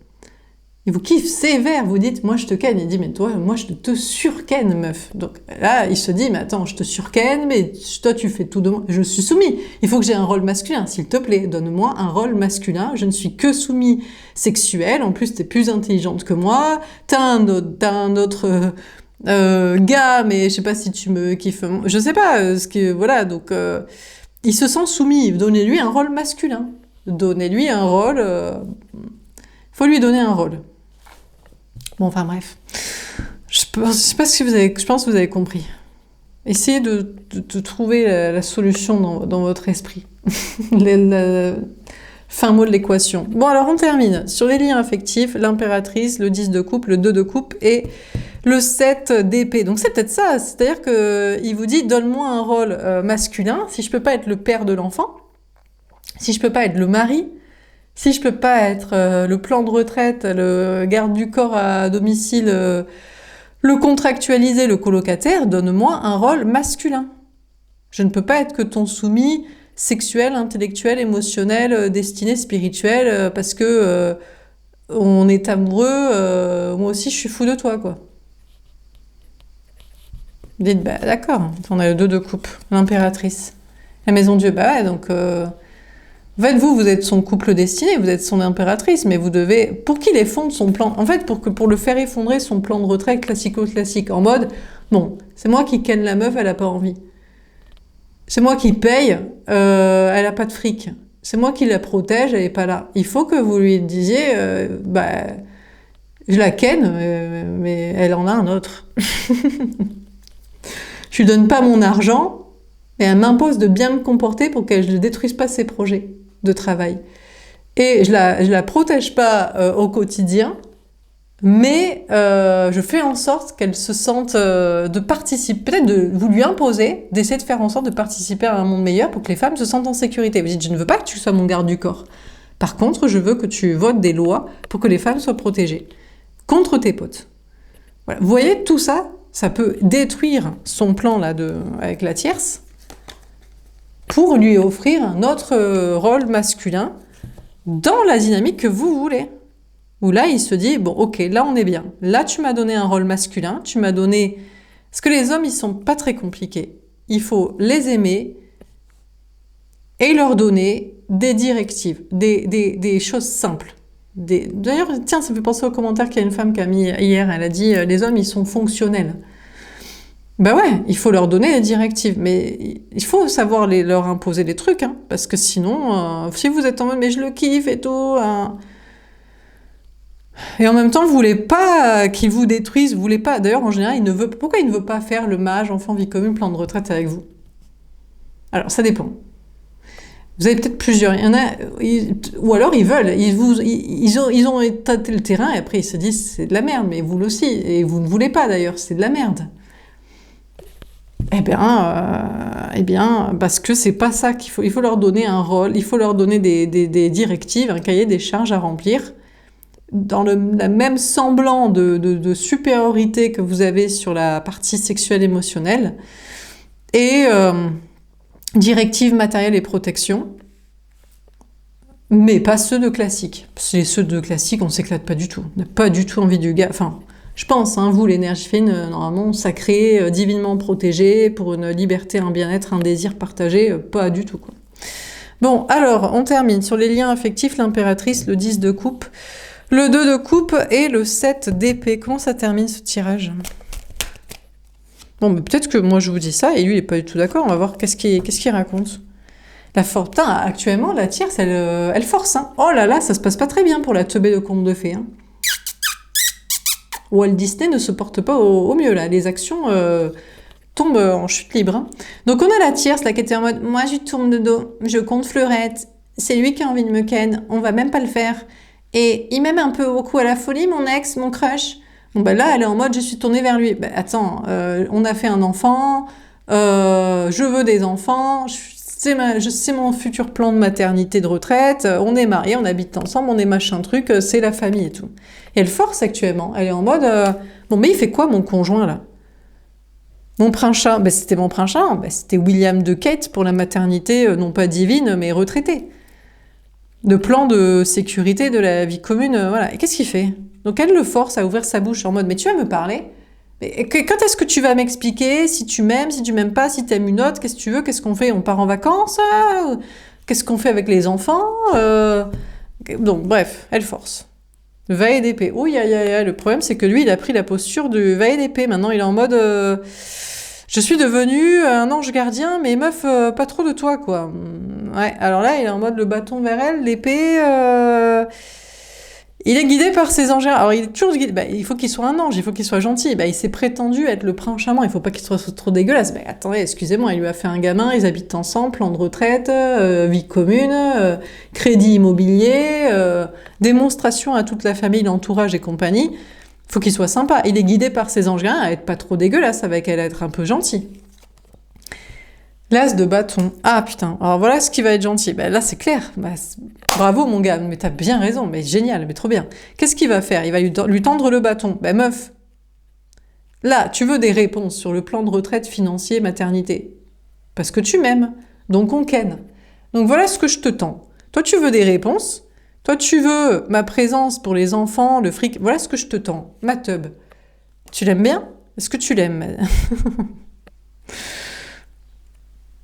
Il vous kiffe sévère, vous dites, moi je te ken. Il dit, mais toi, moi je te surken, meuf. Donc là, il se dit, mais attends, je te surken, mais toi tu fais tout de moi. Je suis soumis. Il faut que j'ai un rôle masculin, s'il te plaît. Donne-moi un rôle masculin. Je ne suis que soumis sexuel. En plus, t'es plus intelligente que moi. T'as un autre gars, mais je sais pas si tu me kiffes. Je sais pas, voilà, donc il se sent soumis. Donnez-lui un rôle masculin. Donnez-lui un rôle. Faut lui donner un rôle. Bon, enfin bref. Je pense que vous avez compris. Essayez de trouver la solution dans votre esprit. Fin mot de l'équation. Bon, alors on termine. Sur les liens affectifs, l'impératrice, le 10 de coupe, le 2 de coupe et le 7 d'épée. Donc c'est peut-être ça. C'est-à-dire qu'il vous dit, donne-moi un rôle masculin. Si je peux pas être le père de l'enfant, si je peux pas être le mari, si je peux pas être le plan de retraite, le garde du corps à domicile, le contractualisé, le colocataire, donne-moi un rôle masculin. Je ne peux pas être que ton soumis sexuel, intellectuel, émotionnel, destiné, spirituel, parce que on est amoureux, moi aussi je suis fou de toi, quoi. Vous dites, bah d'accord, on a le 2 de coupe, l'impératrice. La maison Dieu, bah ouais, donc... En fait, vous êtes son couple destiné, vous êtes son impératrice, mais vous devez... Pour qu'il effonde son plan... En fait, pour le faire effondrer son plan de retrait classico-classique, en mode, bon, c'est moi qui ken la meuf, elle a pas envie. C'est moi qui paye, elle a pas de fric. C'est moi qui la protège, elle est pas là. Il faut que vous lui disiez, bah, je la ken, mais elle en a un autre. Je lui donne pas mon argent, mais elle m'impose de bien me comporter pour qu'elle ne détruise pas ses projets de travail. Et je la protège pas au quotidien, mais je fais en sorte qu'elle se sente de participer, peut-être de vous lui imposer, d'essayer de faire en sorte de participer à un monde meilleur pour que les femmes se sentent en sécurité. Vous dites, je ne veux pas que tu sois mon garde du corps. Par contre, je veux que tu votes des lois pour que les femmes soient protégées contre tes potes. Voilà. Vous voyez, tout ça, ça peut détruire son plan là avec la tierce, pour lui offrir un autre rôle masculin dans la dynamique que vous voulez. Où là, il se dit, bon, ok, là, on est bien. Là, tu m'as donné un rôle masculin, tu m'as donné... Parce que les hommes, ils sont pas très compliqués. Il faut les aimer et leur donner des directives, des choses simples. D'ailleurs, tiens, ça me fait penser au commentaire qu'il y a une femme qui a mis hier, elle a dit, les hommes, ils sont fonctionnels. Ben ouais, il faut leur donner des directives, mais il faut savoir leur imposer des trucs, hein, parce que sinon, si vous êtes en mode « mais je le kiffe et tout et en même temps, vous voulez pas qu'ils vous détruisent, vous voulez pas... D'ailleurs, en général, pourquoi il ne veut pas faire le mage, enfant, vie commune, plan de retraite avec vous? Alors, ça dépend. Vous avez peut-être plusieurs... Il y en a, ou alors, ils veulent. Ils ont tâté le terrain, et après, ils se disent « c'est de la merde », mais vous aussi. Et vous ne voulez pas, d'ailleurs, c'est de la merde. Eh bien, parce que c'est pas ça qu'il faut. Il faut leur donner un rôle, il faut leur donner des directives, un cahier des charges à remplir, dans la même semblant de supériorité que vous avez sur la partie sexuelle émotionnelle, et directives matérielles et protection, mais pas ceux de classique. Ceux de classique, on s'éclate pas du tout. On n'a pas du tout envie du gars... Enfin, je pense, hein, vous, l'énergie fine, normalement, sacrée, divinement protégée, pour une liberté, un bien-être, un désir partagé, pas du tout, quoi. Bon, alors, on termine. Sur les liens affectifs, l'impératrice, le 10 de coupe, le 2 de coupe et le 7 d'épée. Comment ça termine, ce tirage? Bon, mais peut-être que moi, je vous dis ça, et lui, il est pas du tout d'accord. On va voir qu'est-ce qu'il raconte. La force, actuellement, la tierce, elle force, hein. Oh là là, ça se passe pas très bien pour la teubée de conte de fées, hein. Walt Disney ne se porte pas au mieux, là. Les actions tombent en chute libre, hein. Donc, on a la tierce, là, qui était en mode « Moi, je tourne de dos, je compte fleurette, c'est lui qui a envie de me ken, on va même pas le faire. Et il m'aime un peu beaucoup à la folie, mon ex, mon crush. » Bon, ben là, elle est en mode « Je suis tournée vers lui. » Ben, attends, on a fait un enfant, je veux des enfants, c'est mon futur plan de maternité, de retraite, on est mariés, on habite ensemble, on est machin truc, c'est la famille et tout. Et elle force actuellement, elle est en mode bon, mais il fait quoi mon conjoint là? Mon prince chat, ben c'était mon prince chat, ben c'était William de Kate pour la maternité, non pas divine, mais retraitée. De plan de sécurité de la vie commune, voilà. Et qu'est-ce qu'il fait? Donc elle le force à ouvrir sa bouche en mode, mais tu vas me parler? Mais quand est-ce que tu vas m'expliquer si tu m'aimes, si tu m'aimes pas, si tu aimes une autre, qu'est-ce que tu veux, qu'est-ce qu'on fait? On part en vacances? Qu'est-ce qu'on fait avec les enfants? Donc bref, elle force. Valet d'épée. Oh, le problème c'est que lui, il a pris la posture du valet d'épée. Maintenant, il est en mode... je suis devenu un ange gardien, mais meuf, pas trop de toi, quoi. Ouais, alors là, il est en mode le bâton vers elle, l'épée... Il est guidé par ses anges. Alors, il est toujours guidé. Bah, il faut qu'il soit un ange, il faut qu'il soit gentil. Bah, il s'est prétendu être le prince charmant, il faut pas qu'il soit trop dégueulasse. Mais attendez, excusez-moi, il lui a fait un gamin, ils habitent ensemble, plan de retraite, vie commune, crédit immobilier, démonstration à toute la famille, l'entourage et compagnie. Faut qu'il soit sympa. Il est guidé par ses anges à être pas trop dégueulasse avec elle, à être un peu gentil. L'as de bâton. Ah putain, alors voilà ce qui va être gentil. Ben là c'est clair. Ben, bravo mon gars, mais t'as bien raison, mais génial, mais trop bien. Qu'est-ce qu'il va faire? Il va lui tendre le bâton. Ben meuf, là tu veux des réponses sur le plan de retraite financier, maternité. Parce que tu m'aimes, donc on ken. Donc voilà ce que je te tends. Toi tu veux des réponses, toi tu veux ma présence pour les enfants, le fric, voilà ce que je te tends. Ma teub. Tu l'aimes bien? Est-ce que tu l'aimes?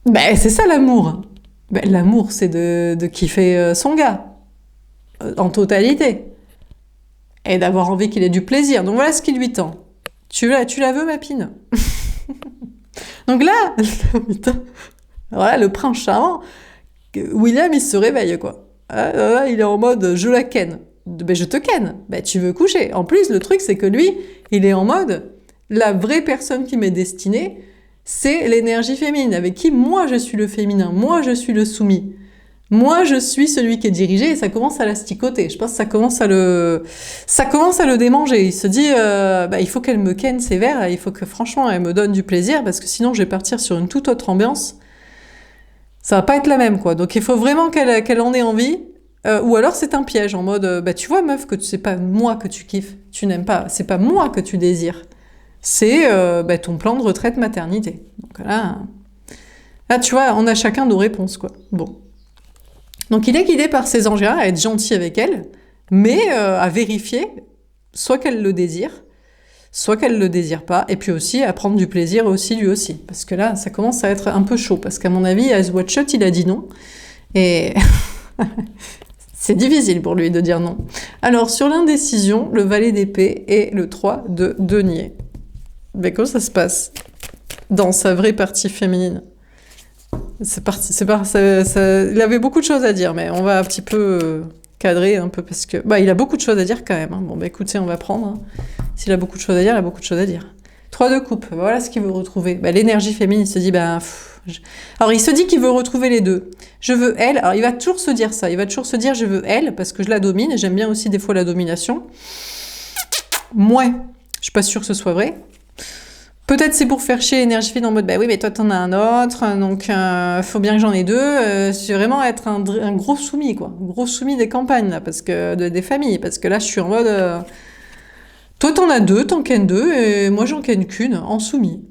Ben, c'est ça l'amour. Ben, l'amour, c'est de kiffer son gars, en totalité. Et d'avoir envie qu'il ait du plaisir. Donc voilà ce qu'il lui tend. Tu la veux, ma pine? Donc là, putain, voilà, le prince charmant, William, il se réveille, quoi. Là, il est en mode, je la ken. Ben, je te ken. Ben, tu veux coucher. En plus, le truc, c'est que lui, il est en mode, la vraie personne qui m'est destinée, c'est l'énergie féminine, avec qui moi je suis le féminin, moi je suis le soumis. Moi je suis celui qui est dirigé et ça commence à l'asticoter. Je pense que ça commence à le démanger. Il se dit, il faut qu'elle me ken sévère, il faut que franchement elle me donne du plaisir parce que sinon je vais partir sur une toute autre ambiance. Ça va pas être la même, quoi. Donc il faut vraiment qu'elle en ait envie. Ou alors c'est un piège en mode, tu vois meuf, que c'est pas moi que tu kiffes, tu n'aimes pas, c'est pas moi que tu désires. C'est ton plan de retraite maternité. Donc là, tu vois, on a chacun nos réponses, quoi. Bon. Donc il est guidé par ses anges à être gentil avec elle, mais à vérifier soit qu'elle le désire, soit qu'elle le désire pas, et puis aussi à prendre du plaisir aussi lui aussi. Parce que là, ça commence à être un peu chaud, parce qu'à mon avis, Eyes Wide Shut, il a dit non. Et c'est difficile pour lui de dire non. Alors, sur l'indécision, le valet d'épée et le 3 de denier. Mais comment ça se passe dans sa vraie partie féminine? Il avait beaucoup de choses à dire, mais on va un petit peu cadrer un peu parce que il a beaucoup de choses à dire quand même. Hein. Bon, écoutez, on va prendre. Hein. S'il a beaucoup de choses à dire, il a beaucoup de choses à dire. 3 de coupe, voilà ce qu'il veut retrouver. L'énergie féminine, il se dit, alors il se dit qu'il veut retrouver les deux. Je veux elle. Alors il va toujours se dire ça. Il va toujours se dire, je veux elle parce que je la domine. Et j'aime bien aussi des fois la domination. Moi, je suis pas sûre que ce soit vrai. Peut-être c'est pour faire chier l'énergie féminine en mode oui mais toi t'en as un autre donc faut bien que j'en ai deux. C'est vraiment être un gros soumis quoi, un gros soumis des campagnes là parce que des familles parce que là je suis en mode toi t'en as deux, t'en kennes deux et moi j'en kenne qu'une en soumis.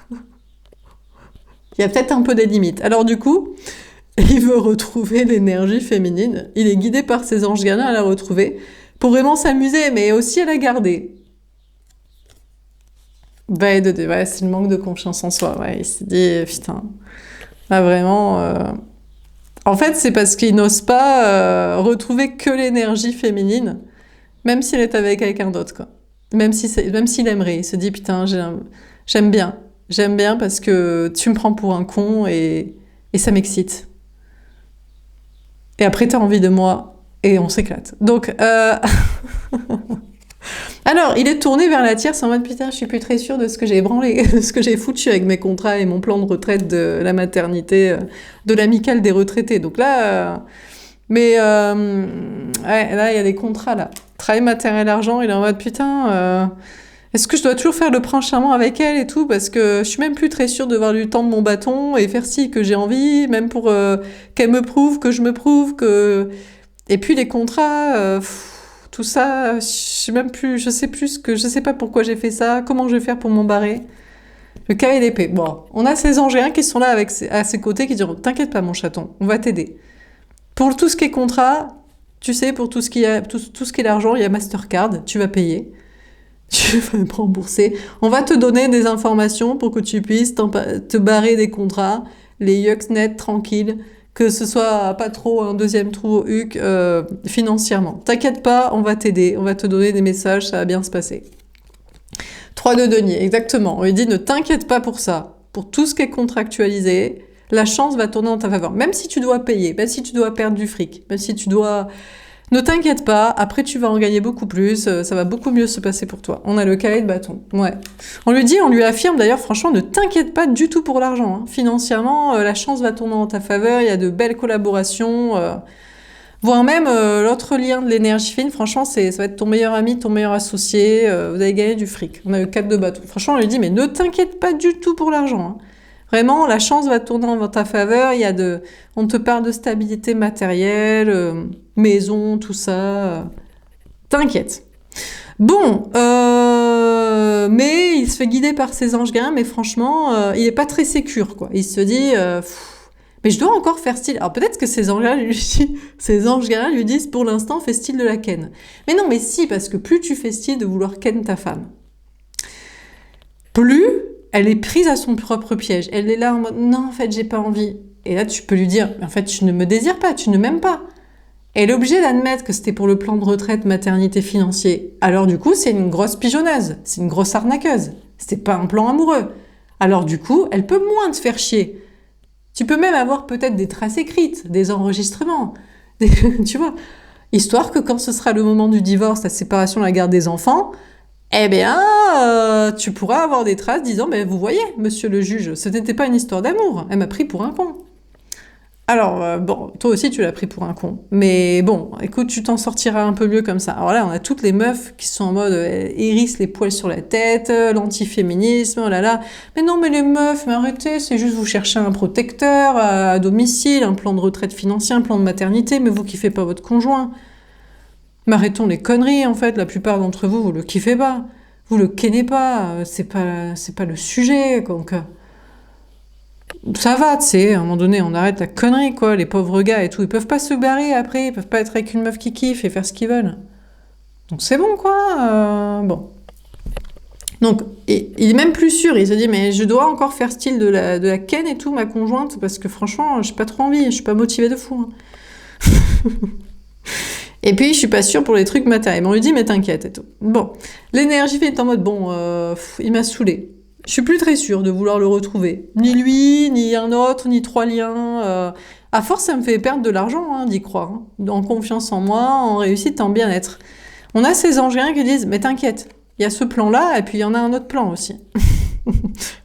Il y a peut-être un peu des limites. Alors du coup il veut retrouver l'énergie féminine. Il est guidé par ses anges gardiens à la retrouver pour vraiment s'amuser mais aussi à la garder. C'est le manque de confiance en soi. Ouais, il s'est dit, putain, là vraiment... En fait, c'est parce qu'il n'ose pas retrouver que l'énergie féminine, même s'il est avec quelqu'un d'autre, quoi. Même s'il aimerait. Il se dit, putain, j'aime bien. J'aime bien parce que tu me prends pour un con et ça m'excite. Et après, t'as envie de moi et on s'éclate. Donc... Alors, il est tourné vers la tierce en mode putain, je suis plus très sûre de ce que j'ai branlé, de ce que j'ai foutu avec mes contrats et mon plan de retraite de la maternité, de l'amicale des retraités. Donc là, là, il y a des contrats là. Travail, matériel, argent, il est en mode putain, est-ce que je dois toujours faire le prince charmant avec elle et tout parce que je suis même plus très sûre de voir lui tendre mon bâton et faire ci que j'ai envie, même pour qu'elle me prouve, que je me prouve, que... Et puis les contrats... tout ça, je sais pas pourquoi j'ai fait ça, comment je vais faire pour m'en barrer. Le cavalier d'épée. Bon, on a ces angéens qui sont là à ses côtés qui diront, t'inquiète pas mon chaton, on va t'aider. Pour tout ce qui est contrat, Tu sais, pour tout ce qui est, tout ce qui est l'argent, il y a Mastercard, tu vas payer. Tu vas me rembourser. On va te donner des informations pour que tu puisses te barrer des contrats, les Yuxnet tranquille, que ce soit pas trop un deuxième trou au huc financièrement. T'inquiète pas, on va t'aider, on va te donner des messages, ça va bien se passer. 3 de denier, exactement. On lui dit ne t'inquiète pas pour ça. Pour tout ce qui est contractualisé, la chance va tourner en ta faveur. Même si tu dois payer, même si tu dois perdre du fric, même si tu dois... Ne t'inquiète pas, après tu vas en gagner beaucoup plus, ça va beaucoup mieux se passer pour toi. On a le cavalier de bâton, ouais. On lui affirme d'ailleurs, franchement, ne t'inquiète pas du tout pour l'argent. Hein. Financièrement, la chance va tourner en ta faveur, il y a de belles collaborations, voire même l'autre lien de l'énergie fine, franchement, ça va être ton meilleur ami, ton meilleur associé, vous allez gagner du fric. On a le 4 de bâton. Franchement, on lui dit, mais ne t'inquiète pas du tout pour l'argent. Hein. Vraiment, la chance va tourner en ta faveur. On te parle de stabilité matérielle, maison, tout ça. T'inquiète. Bon, mais il se fait guider par ses anges gardiens, mais franchement, il est pas très sécure, quoi. Il se dit, mais je dois encore faire style. Alors peut-être que ses anges gardiens lui disent, pour l'instant, fais style de la ken. Mais non, mais si, parce que plus tu fais style de vouloir ken ta femme, plus elle est prise à son propre piège. Elle est là en mode, non, en fait, j'ai pas envie. Et là, tu peux lui dire, en fait, tu ne me désires pas, tu ne m'aimes pas. Elle est obligée d'admettre que c'était pour le plan de retraite, maternité, financier. Alors du coup, c'est une grosse pigeonneuse, c'est une grosse arnaqueuse. C'était pas un plan amoureux. Alors du coup, elle peut moins te faire chier. Tu peux même avoir peut-être des traces écrites, des enregistrements, tu vois. Histoire que quand ce sera le moment du divorce, la séparation, la garde des enfants, eh bien, tu pourras avoir des traces disant, mais vous voyez, monsieur le juge, ce n'était pas une histoire d'amour, elle m'a pris pour un con. Alors, bon, toi aussi tu l'as pris pour un con. Mais bon, écoute, tu t'en sortiras un peu mieux comme ça. Alors là, on a toutes les meufs qui sont en mode hérissent les poils sur la tête, l'antiféminisme, oh là là. Mais non, mais les meufs, mais arrêtez, c'est juste vous cherchez un protecteur à domicile, un plan de retraite financier, un plan de maternité, mais vous kiffez pas votre conjoint. Mais arrêtons les conneries, en fait. La plupart d'entre vous, vous le kiffez pas. Vous le kennez pas. C'est pas le sujet. Donc, ça va, tu sais. À un moment donné, on arrête la connerie, quoi. Les pauvres gars et tout. Ils peuvent pas se barrer après. Ils peuvent pas être avec une meuf qui kiffe et faire ce qu'ils veulent. Donc, c'est bon, quoi. Bon. Donc, il est même plus sûr. Il se dit, mais je dois encore faire style de la ken et tout, ma conjointe, parce que franchement, j'ai pas trop envie. Je suis pas motivée de fou. Hein. Et puis, je suis pas sûre pour les trucs matériels. Mais on lui dit, mais t'inquiète et tout. Bon, l'énergie est en mode, bon, il m'a saoulé. Je suis plus très sûre de vouloir le retrouver. Ni lui, ni un autre, ni 3 liens. À force, ça me fait perdre de l'argent, hein, d'y croire. Hein. En confiance en moi, en réussite, en bien-être. On a ces anges qui disent, mais t'inquiète, il y a ce plan-là, et puis il y en a un autre plan aussi.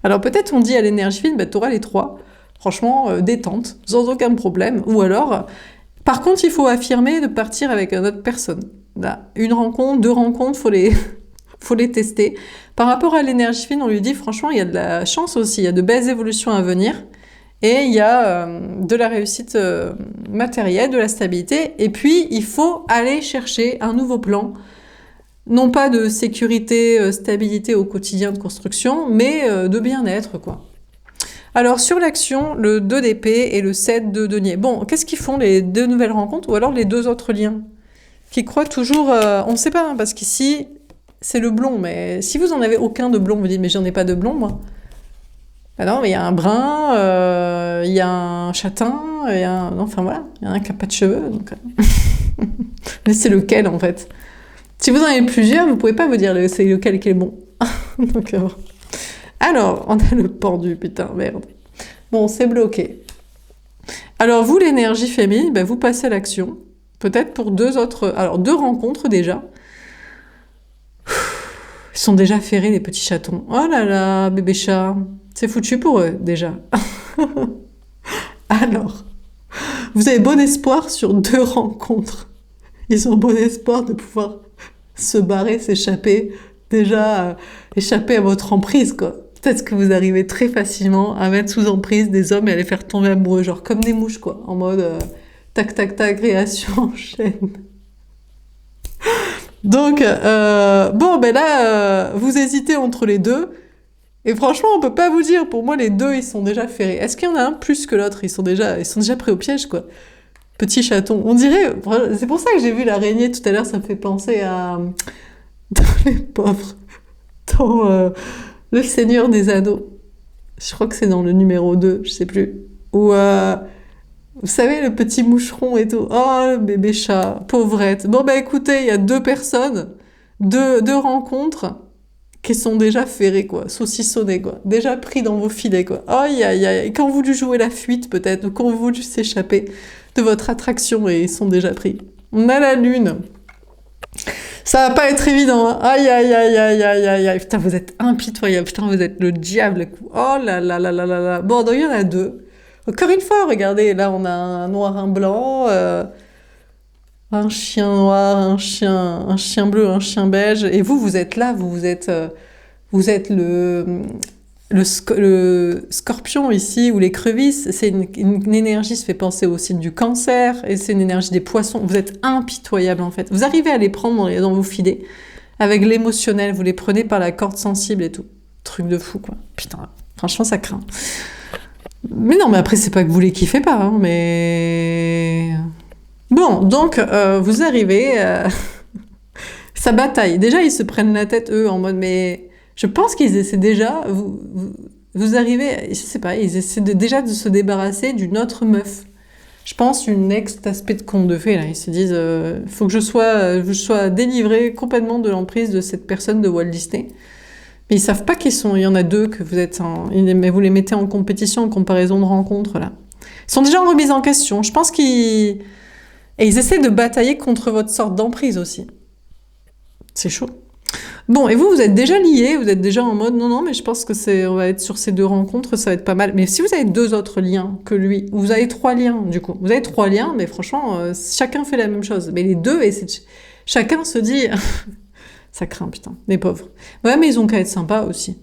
Alors peut-être on dit à l'énergie fine, bah, t'auras les 3. Franchement, détente, sans aucun problème. Ou alors... Par contre, il faut affirmer de partir avec une autre personne. Là, 1 rencontre, 2 rencontres, faut les tester. Par rapport à l'énergie fine, on lui dit franchement, il y a de la chance aussi, il y a de belles évolutions à venir, et il y a de la réussite matérielle, de la stabilité, et puis il faut aller chercher un nouveau plan, non pas de sécurité, stabilité au quotidien de construction, mais de bien-être, quoi. Alors, sur l'action, le 2 d'épée et le 7 de denier. Bon, qu'est-ce qu'ils font les 2 nouvelles rencontres ou alors les 2 autres liens qui croient toujours... on ne sait pas, hein, parce qu'ici, c'est le blond. Mais si vous en avez aucun de blond, vous dites, mais j'en ai pas de blond, moi. Ben non, mais il y a un brun, il y a un châtain, il y a un... Enfin, voilà, il y en a un qui n'a pas de cheveux. Donc... mais c'est lequel, en fait? Si vous en avez plusieurs, vous pouvez pas vous dire c'est lequel qui est bon. Donc, alors, on a le pendu, putain, merde. Bon, c'est bloqué. Alors, vous, l'énergie féminine, ben, vous passez à l'action. Peut-être pour 2 autres... Alors, 2 rencontres, déjà. Ils sont déjà ferrés, les petits chatons. Oh là là, bébé chat. C'est foutu pour eux, déjà. Alors, vous avez bon espoir sur 2 rencontres. Ils ont bon espoir de pouvoir se barrer, s'échapper. Déjà, échapper à votre emprise, quoi. Peut-être que vous arrivez très facilement à mettre sous emprise des hommes et à les faire tomber amoureux, genre comme des mouches, quoi, en mode tac, tac, tac, réaction en chaîne. Donc, bon, ben là, vous hésitez entre les 2, et franchement, on peut pas vous dire, pour moi, les 2, ils sont déjà ferrés. Est-ce qu'il y en a un plus que l'autre? Ils sont déjà pris au piège, quoi. Petit chaton. On dirait... C'est pour ça que j'ai vu l'araignée tout à l'heure, ça me fait penser à... Dans les pauvres. Dans Le Seigneur des Anneaux. Je crois que c'est dans le numéro 2, je sais plus. Où... vous savez, le petit moucheron et tout. Oh, le bébé chat, pauvrette. Bon, bah écoutez, il y a 2 personnes, deux rencontres qui sont déjà ferrées, quoi, saucissonnées, quoi. Déjà pris dans vos filets, quoi. Aïe, aïe, aïe. Et quand vous lui jouez la fuite, peut-être, ou quand vous voulez s'échapper de votre attraction et ils sont déjà pris. On a la lune. Ça va pas être évident, hein. Aïe, aïe, aïe, aïe, aïe, aïe, aïe. Putain, vous êtes impitoyable. Putain, vous êtes le diable. Oh là là là là là là. Bon, donc il y en a 2. Encore une fois, regardez, là on a un noir, un blanc, un chien noir, un chien bleu, un chien beige, et vous êtes là, vous êtes le scorpion ici, ou l'écrevisse, c'est une énergie, ça fait penser au signe du cancer, et c'est une énergie des poissons, vous êtes impitoyable en fait. Vous arrivez à les prendre dans vos filets, avec l'émotionnel, vous les prenez par la corde sensible et tout. Truc de fou quoi, putain, franchement ça craint. Mais non, mais après, c'est pas que vous les kiffez pas, hein, mais... Bon, donc, vous arrivez... ça bataille. Déjà, ils se prennent la tête, eux, en mode... Mais je pense qu'ils essaient déjà... Vous arrivez... Je sais pas, ils essaient déjà de se débarrasser d'une autre meuf. Je pense une ex-aspect de conte de fées, là. Ils se disent... faut que je sois délivré complètement de l'emprise de cette personne de Walt Disney. Mais ils savent pas qu'ils sont... Il y en a 2 que vous êtes mais vous les mettez en compétition, en comparaison de rencontres, là. Ils sont déjà en remise en question. Je pense qu'ils... Et ils essaient de batailler contre votre sorte d'emprise aussi. C'est chaud. Bon, et vous êtes déjà liés, vous êtes déjà en mode, non, mais je pense que on va être sur ces 2 rencontres, ça va être pas mal. Mais si vous avez 2 autres liens que lui, vous avez 3 liens, du coup. Vous avez 3 liens, mais franchement, chacun fait la même chose. Mais les 2, chacun se dit... Ça craint, putain, les pauvres. Ouais, mais ils ont qu'à être sympas aussi.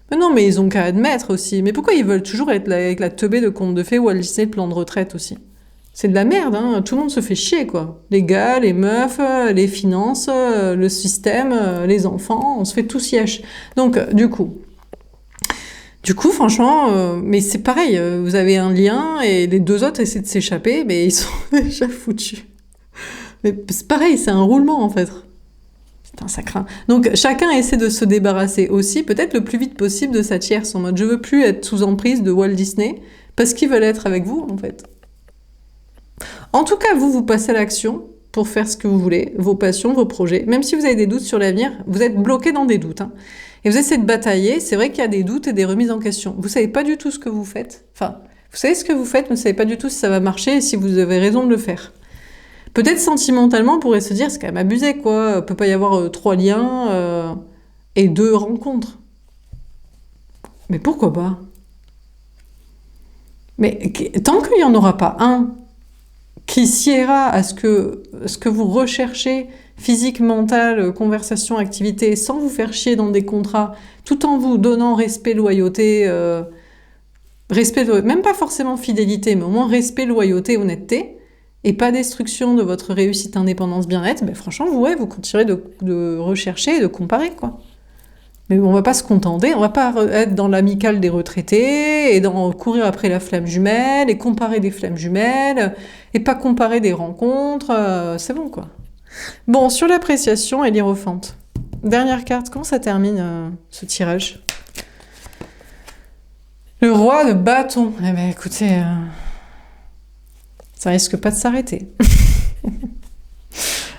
Mais non, mais ils ont qu'à admettre aussi. Mais pourquoi ils veulent toujours être avec la teubée de conte de fées ou Disney le plan de retraite aussi? C'est de la merde, hein. Tout le monde se fait chier, quoi. Les gars, les meufs, les finances, le système, les enfants, on se fait tous yesh. Donc, du coup, franchement, mais c'est pareil, vous avez un lien et les 2 autres essaient de s'échapper, mais ils sont déjà foutus. Mais c'est pareil, c'est un roulement, en fait. Putain, ça craint. Donc, chacun essaie de se débarrasser aussi, peut-être le plus vite possible de sa tierce, en mode, je veux plus être sous emprise de Walt Disney, parce qu'ils veulent être avec vous, en fait. En tout cas, vous passez à l'action pour faire ce que vous voulez, vos passions, vos projets. Même si vous avez des doutes sur l'avenir, vous êtes bloqué dans des doutes, hein. Et vous essayez de batailler, c'est vrai qu'il y a des doutes et des remises en question. Vous savez pas du tout ce que vous faites. Enfin, vous savez ce que vous faites, mais vous savez pas du tout si ça va marcher et si vous avez raison de le faire. Peut-être sentimentalement, on pourrait se dire, c'est quand même abusé, quoi. Il peut pas y avoir 3 liens et 2 rencontres. Mais pourquoi pas? Mais tant qu'il n'y en aura pas un qui siera à ce que vous recherchez, physique, mental, conversation, activité, sans vous faire chier dans des contrats, tout en vous donnant respect, loyauté, même pas forcément fidélité, mais au moins respect, loyauté, honnêteté, et pas destruction de votre réussite, indépendance, bien-être, ben franchement, vous continuerez de rechercher et de comparer, quoi. Mais on va pas se contenter, on va pas être dans l'amicale des retraités, et courir après la flamme jumelle, et comparer des flammes jumelles, et pas comparer des rencontres, c'est bon, quoi. Bon, sur l'appréciation et l'hiérophante. Dernière carte, comment ça termine, ce tirage? Le roi de bâton. Eh ben, écoutez... ça risque pas de s'arrêter.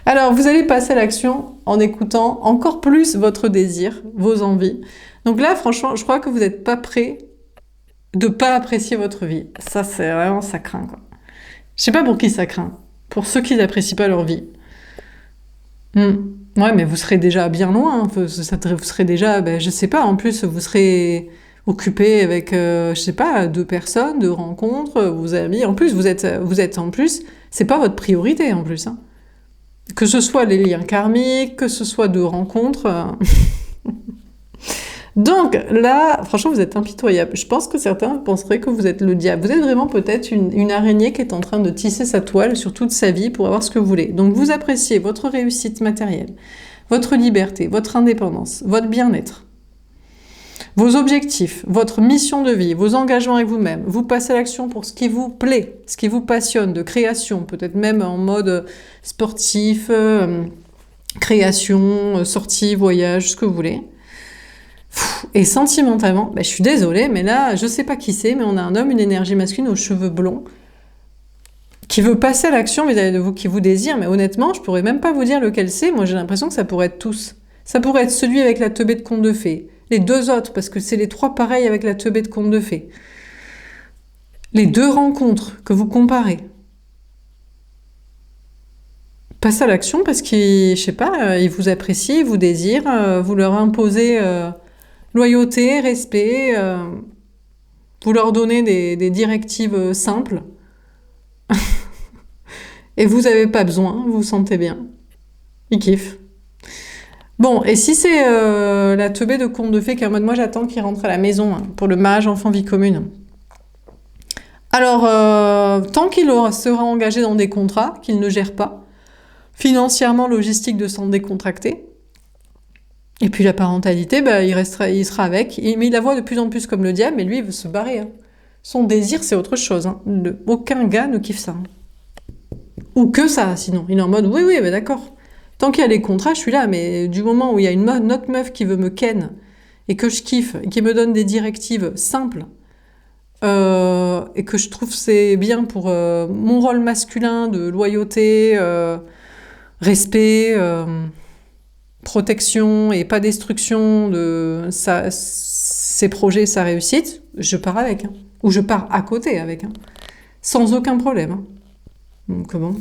Alors, vous allez passer à l'action en écoutant encore plus votre désir, vos envies. Donc là, franchement, je crois que vous n'êtes pas prêt de pas apprécier votre vie. Ça, c'est vraiment, ça craint, quoi. Je sais pas pour qui ça craint. Pour ceux qui n'apprécient pas leur vie. Ouais, mais vous serez déjà bien loin. Vous serez déjà, je sais pas, en plus, vous serez... occupé avec, je sais pas, 2 personnes, 2 rencontres, vos amis. En plus, vous êtes en plus, c'est pas votre priorité en plus, hein. Que ce soit les liens karmiques, que ce soit 2 rencontres. Donc là, franchement, vous êtes impitoyable. Je pense que certains penseraient que vous êtes le diable. Vous êtes vraiment peut-être une araignée qui est en train de tisser sa toile sur toute sa vie pour avoir ce que vous voulez. Donc vous appréciez votre réussite matérielle, votre liberté, votre indépendance, votre bien-être. vos objectifs, votre mission de vie, vos engagements avec vous-même, vous passez à l'action pour ce qui vous plaît, ce qui vous passionne, de création, peut-être même en mode sportif, création, sortie, voyage, ce que vous voulez. Et sentimentalement, je suis désolée, mais là, je sais pas qui c'est, mais on a un homme, une énergie masculine aux cheveux blonds, qui veut passer à l'action vis-à-vis de vous, qui vous désire, mais honnêtement, je pourrais même pas vous dire lequel c'est. Moi, j'ai l'impression que ça pourrait être tous. Ça pourrait être celui avec la teubée de conte de fées. Les deux autres, parce que c'est les trois pareils avec la teubée de conte de fées. Les deux rencontres que vous comparez. Passez à l'action parce qu'ils, je sais pas, ils vous apprécient, ils vous désirent, vous leur imposez loyauté, respect, vous leur donnez des directives simples. Et vous n'avez pas besoin, vous vous sentez bien. Ils kiffent. Bon, et si c'est la teubée de conte de fées qui est en mode moi j'attends qu'il rentre à la maison pour le mage enfant vie commune. Alors, tant qu'il sera engagé dans des contrats qu'il ne gère pas, financièrement, logistique de s'en décontracter, et puis la parentalité, il sera avec, mais il la voit de plus en plus comme le diable, mais lui il veut se barrer. Son désir c'est autre chose. Aucun gars ne kiffe ça. Ou que ça, sinon. Il est en mode, oui, d'accord. Tant qu'il y a les contrats, je suis là, mais du moment où il y a une autre meuf qui veut me ken, et que je kiffe, et qui me donne des directives simples, et que je trouve c'est bien pour mon rôle masculin de loyauté, respect, protection, et pas destruction de ses projets, sa réussite, je pars avec. Ou je pars à côté avec. Sans aucun problème. Donc bon.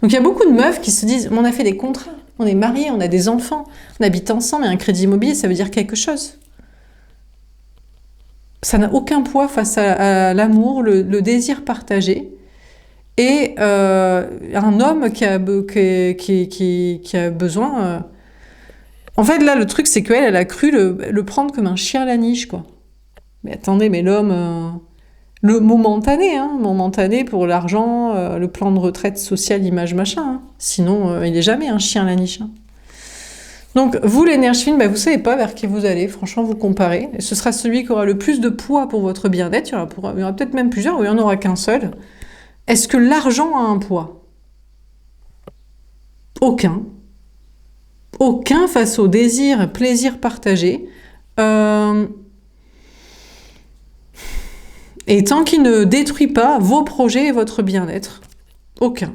Donc il y a beaucoup de meufs qui se disent on a fait des contrats, on est mariés, on a des enfants, on habite ensemble, et un crédit immobilier, ça veut dire quelque chose. Ça n'a aucun poids face à l'amour, le désir partagé. Et un homme qui a besoin... En fait, là, le truc, c'est qu'elle, elle a cru le prendre comme un chien à la niche, quoi. Mais attendez, mais l'homme... le momentané pour l'argent, le plan de retraite social, image, machin. Sinon, il n'est jamais un chien à la niche. Donc, vous, l'énergie fine, vous ne savez pas vers qui vous allez. Franchement, vous comparez. Et ce sera celui qui aura le plus de poids pour votre bien-être. Il y aura peut-être même plusieurs, ou il n'y en aura qu'un seul. Est-ce que l'argent a un poids? Aucun. Aucun face au désir, plaisir partagé. Et tant qu'il ne détruit pas vos projets et votre bien-être, aucun.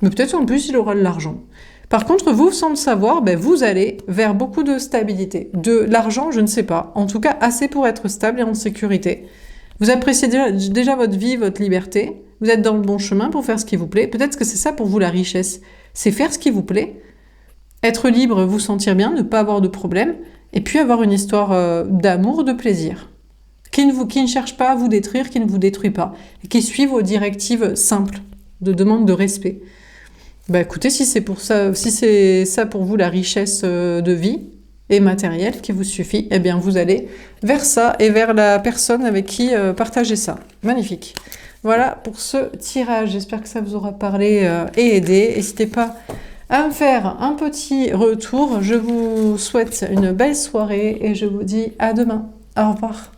Mais peut-être en plus, il aura de l'argent. Par contre, vous, sans le savoir, vous allez vers beaucoup de stabilité. De l'argent, je ne sais pas. En tout cas, assez pour être stable et en sécurité. Vous appréciez déjà votre vie, votre liberté. Vous êtes dans le bon chemin pour faire ce qui vous plaît. Peut-être que c'est ça pour vous la richesse. C'est faire ce qui vous plaît, être libre, vous sentir bien, ne pas avoir de problème, et puis avoir une histoire d'amour, de plaisir. Qui ne cherche pas à vous détruire, qui ne vous détruit pas, et qui suit vos directives simples, de demande de respect. Écoutez, si c'est ça pour vous la richesse de vie et matérielle qui vous suffit, eh bien vous allez vers ça et vers la personne avec qui partager ça. Magnifique. Voilà pour ce tirage. J'espère que ça vous aura parlé et aidé. N'hésitez pas à me faire un petit retour. Je vous souhaite une belle soirée et je vous dis à demain. Au revoir.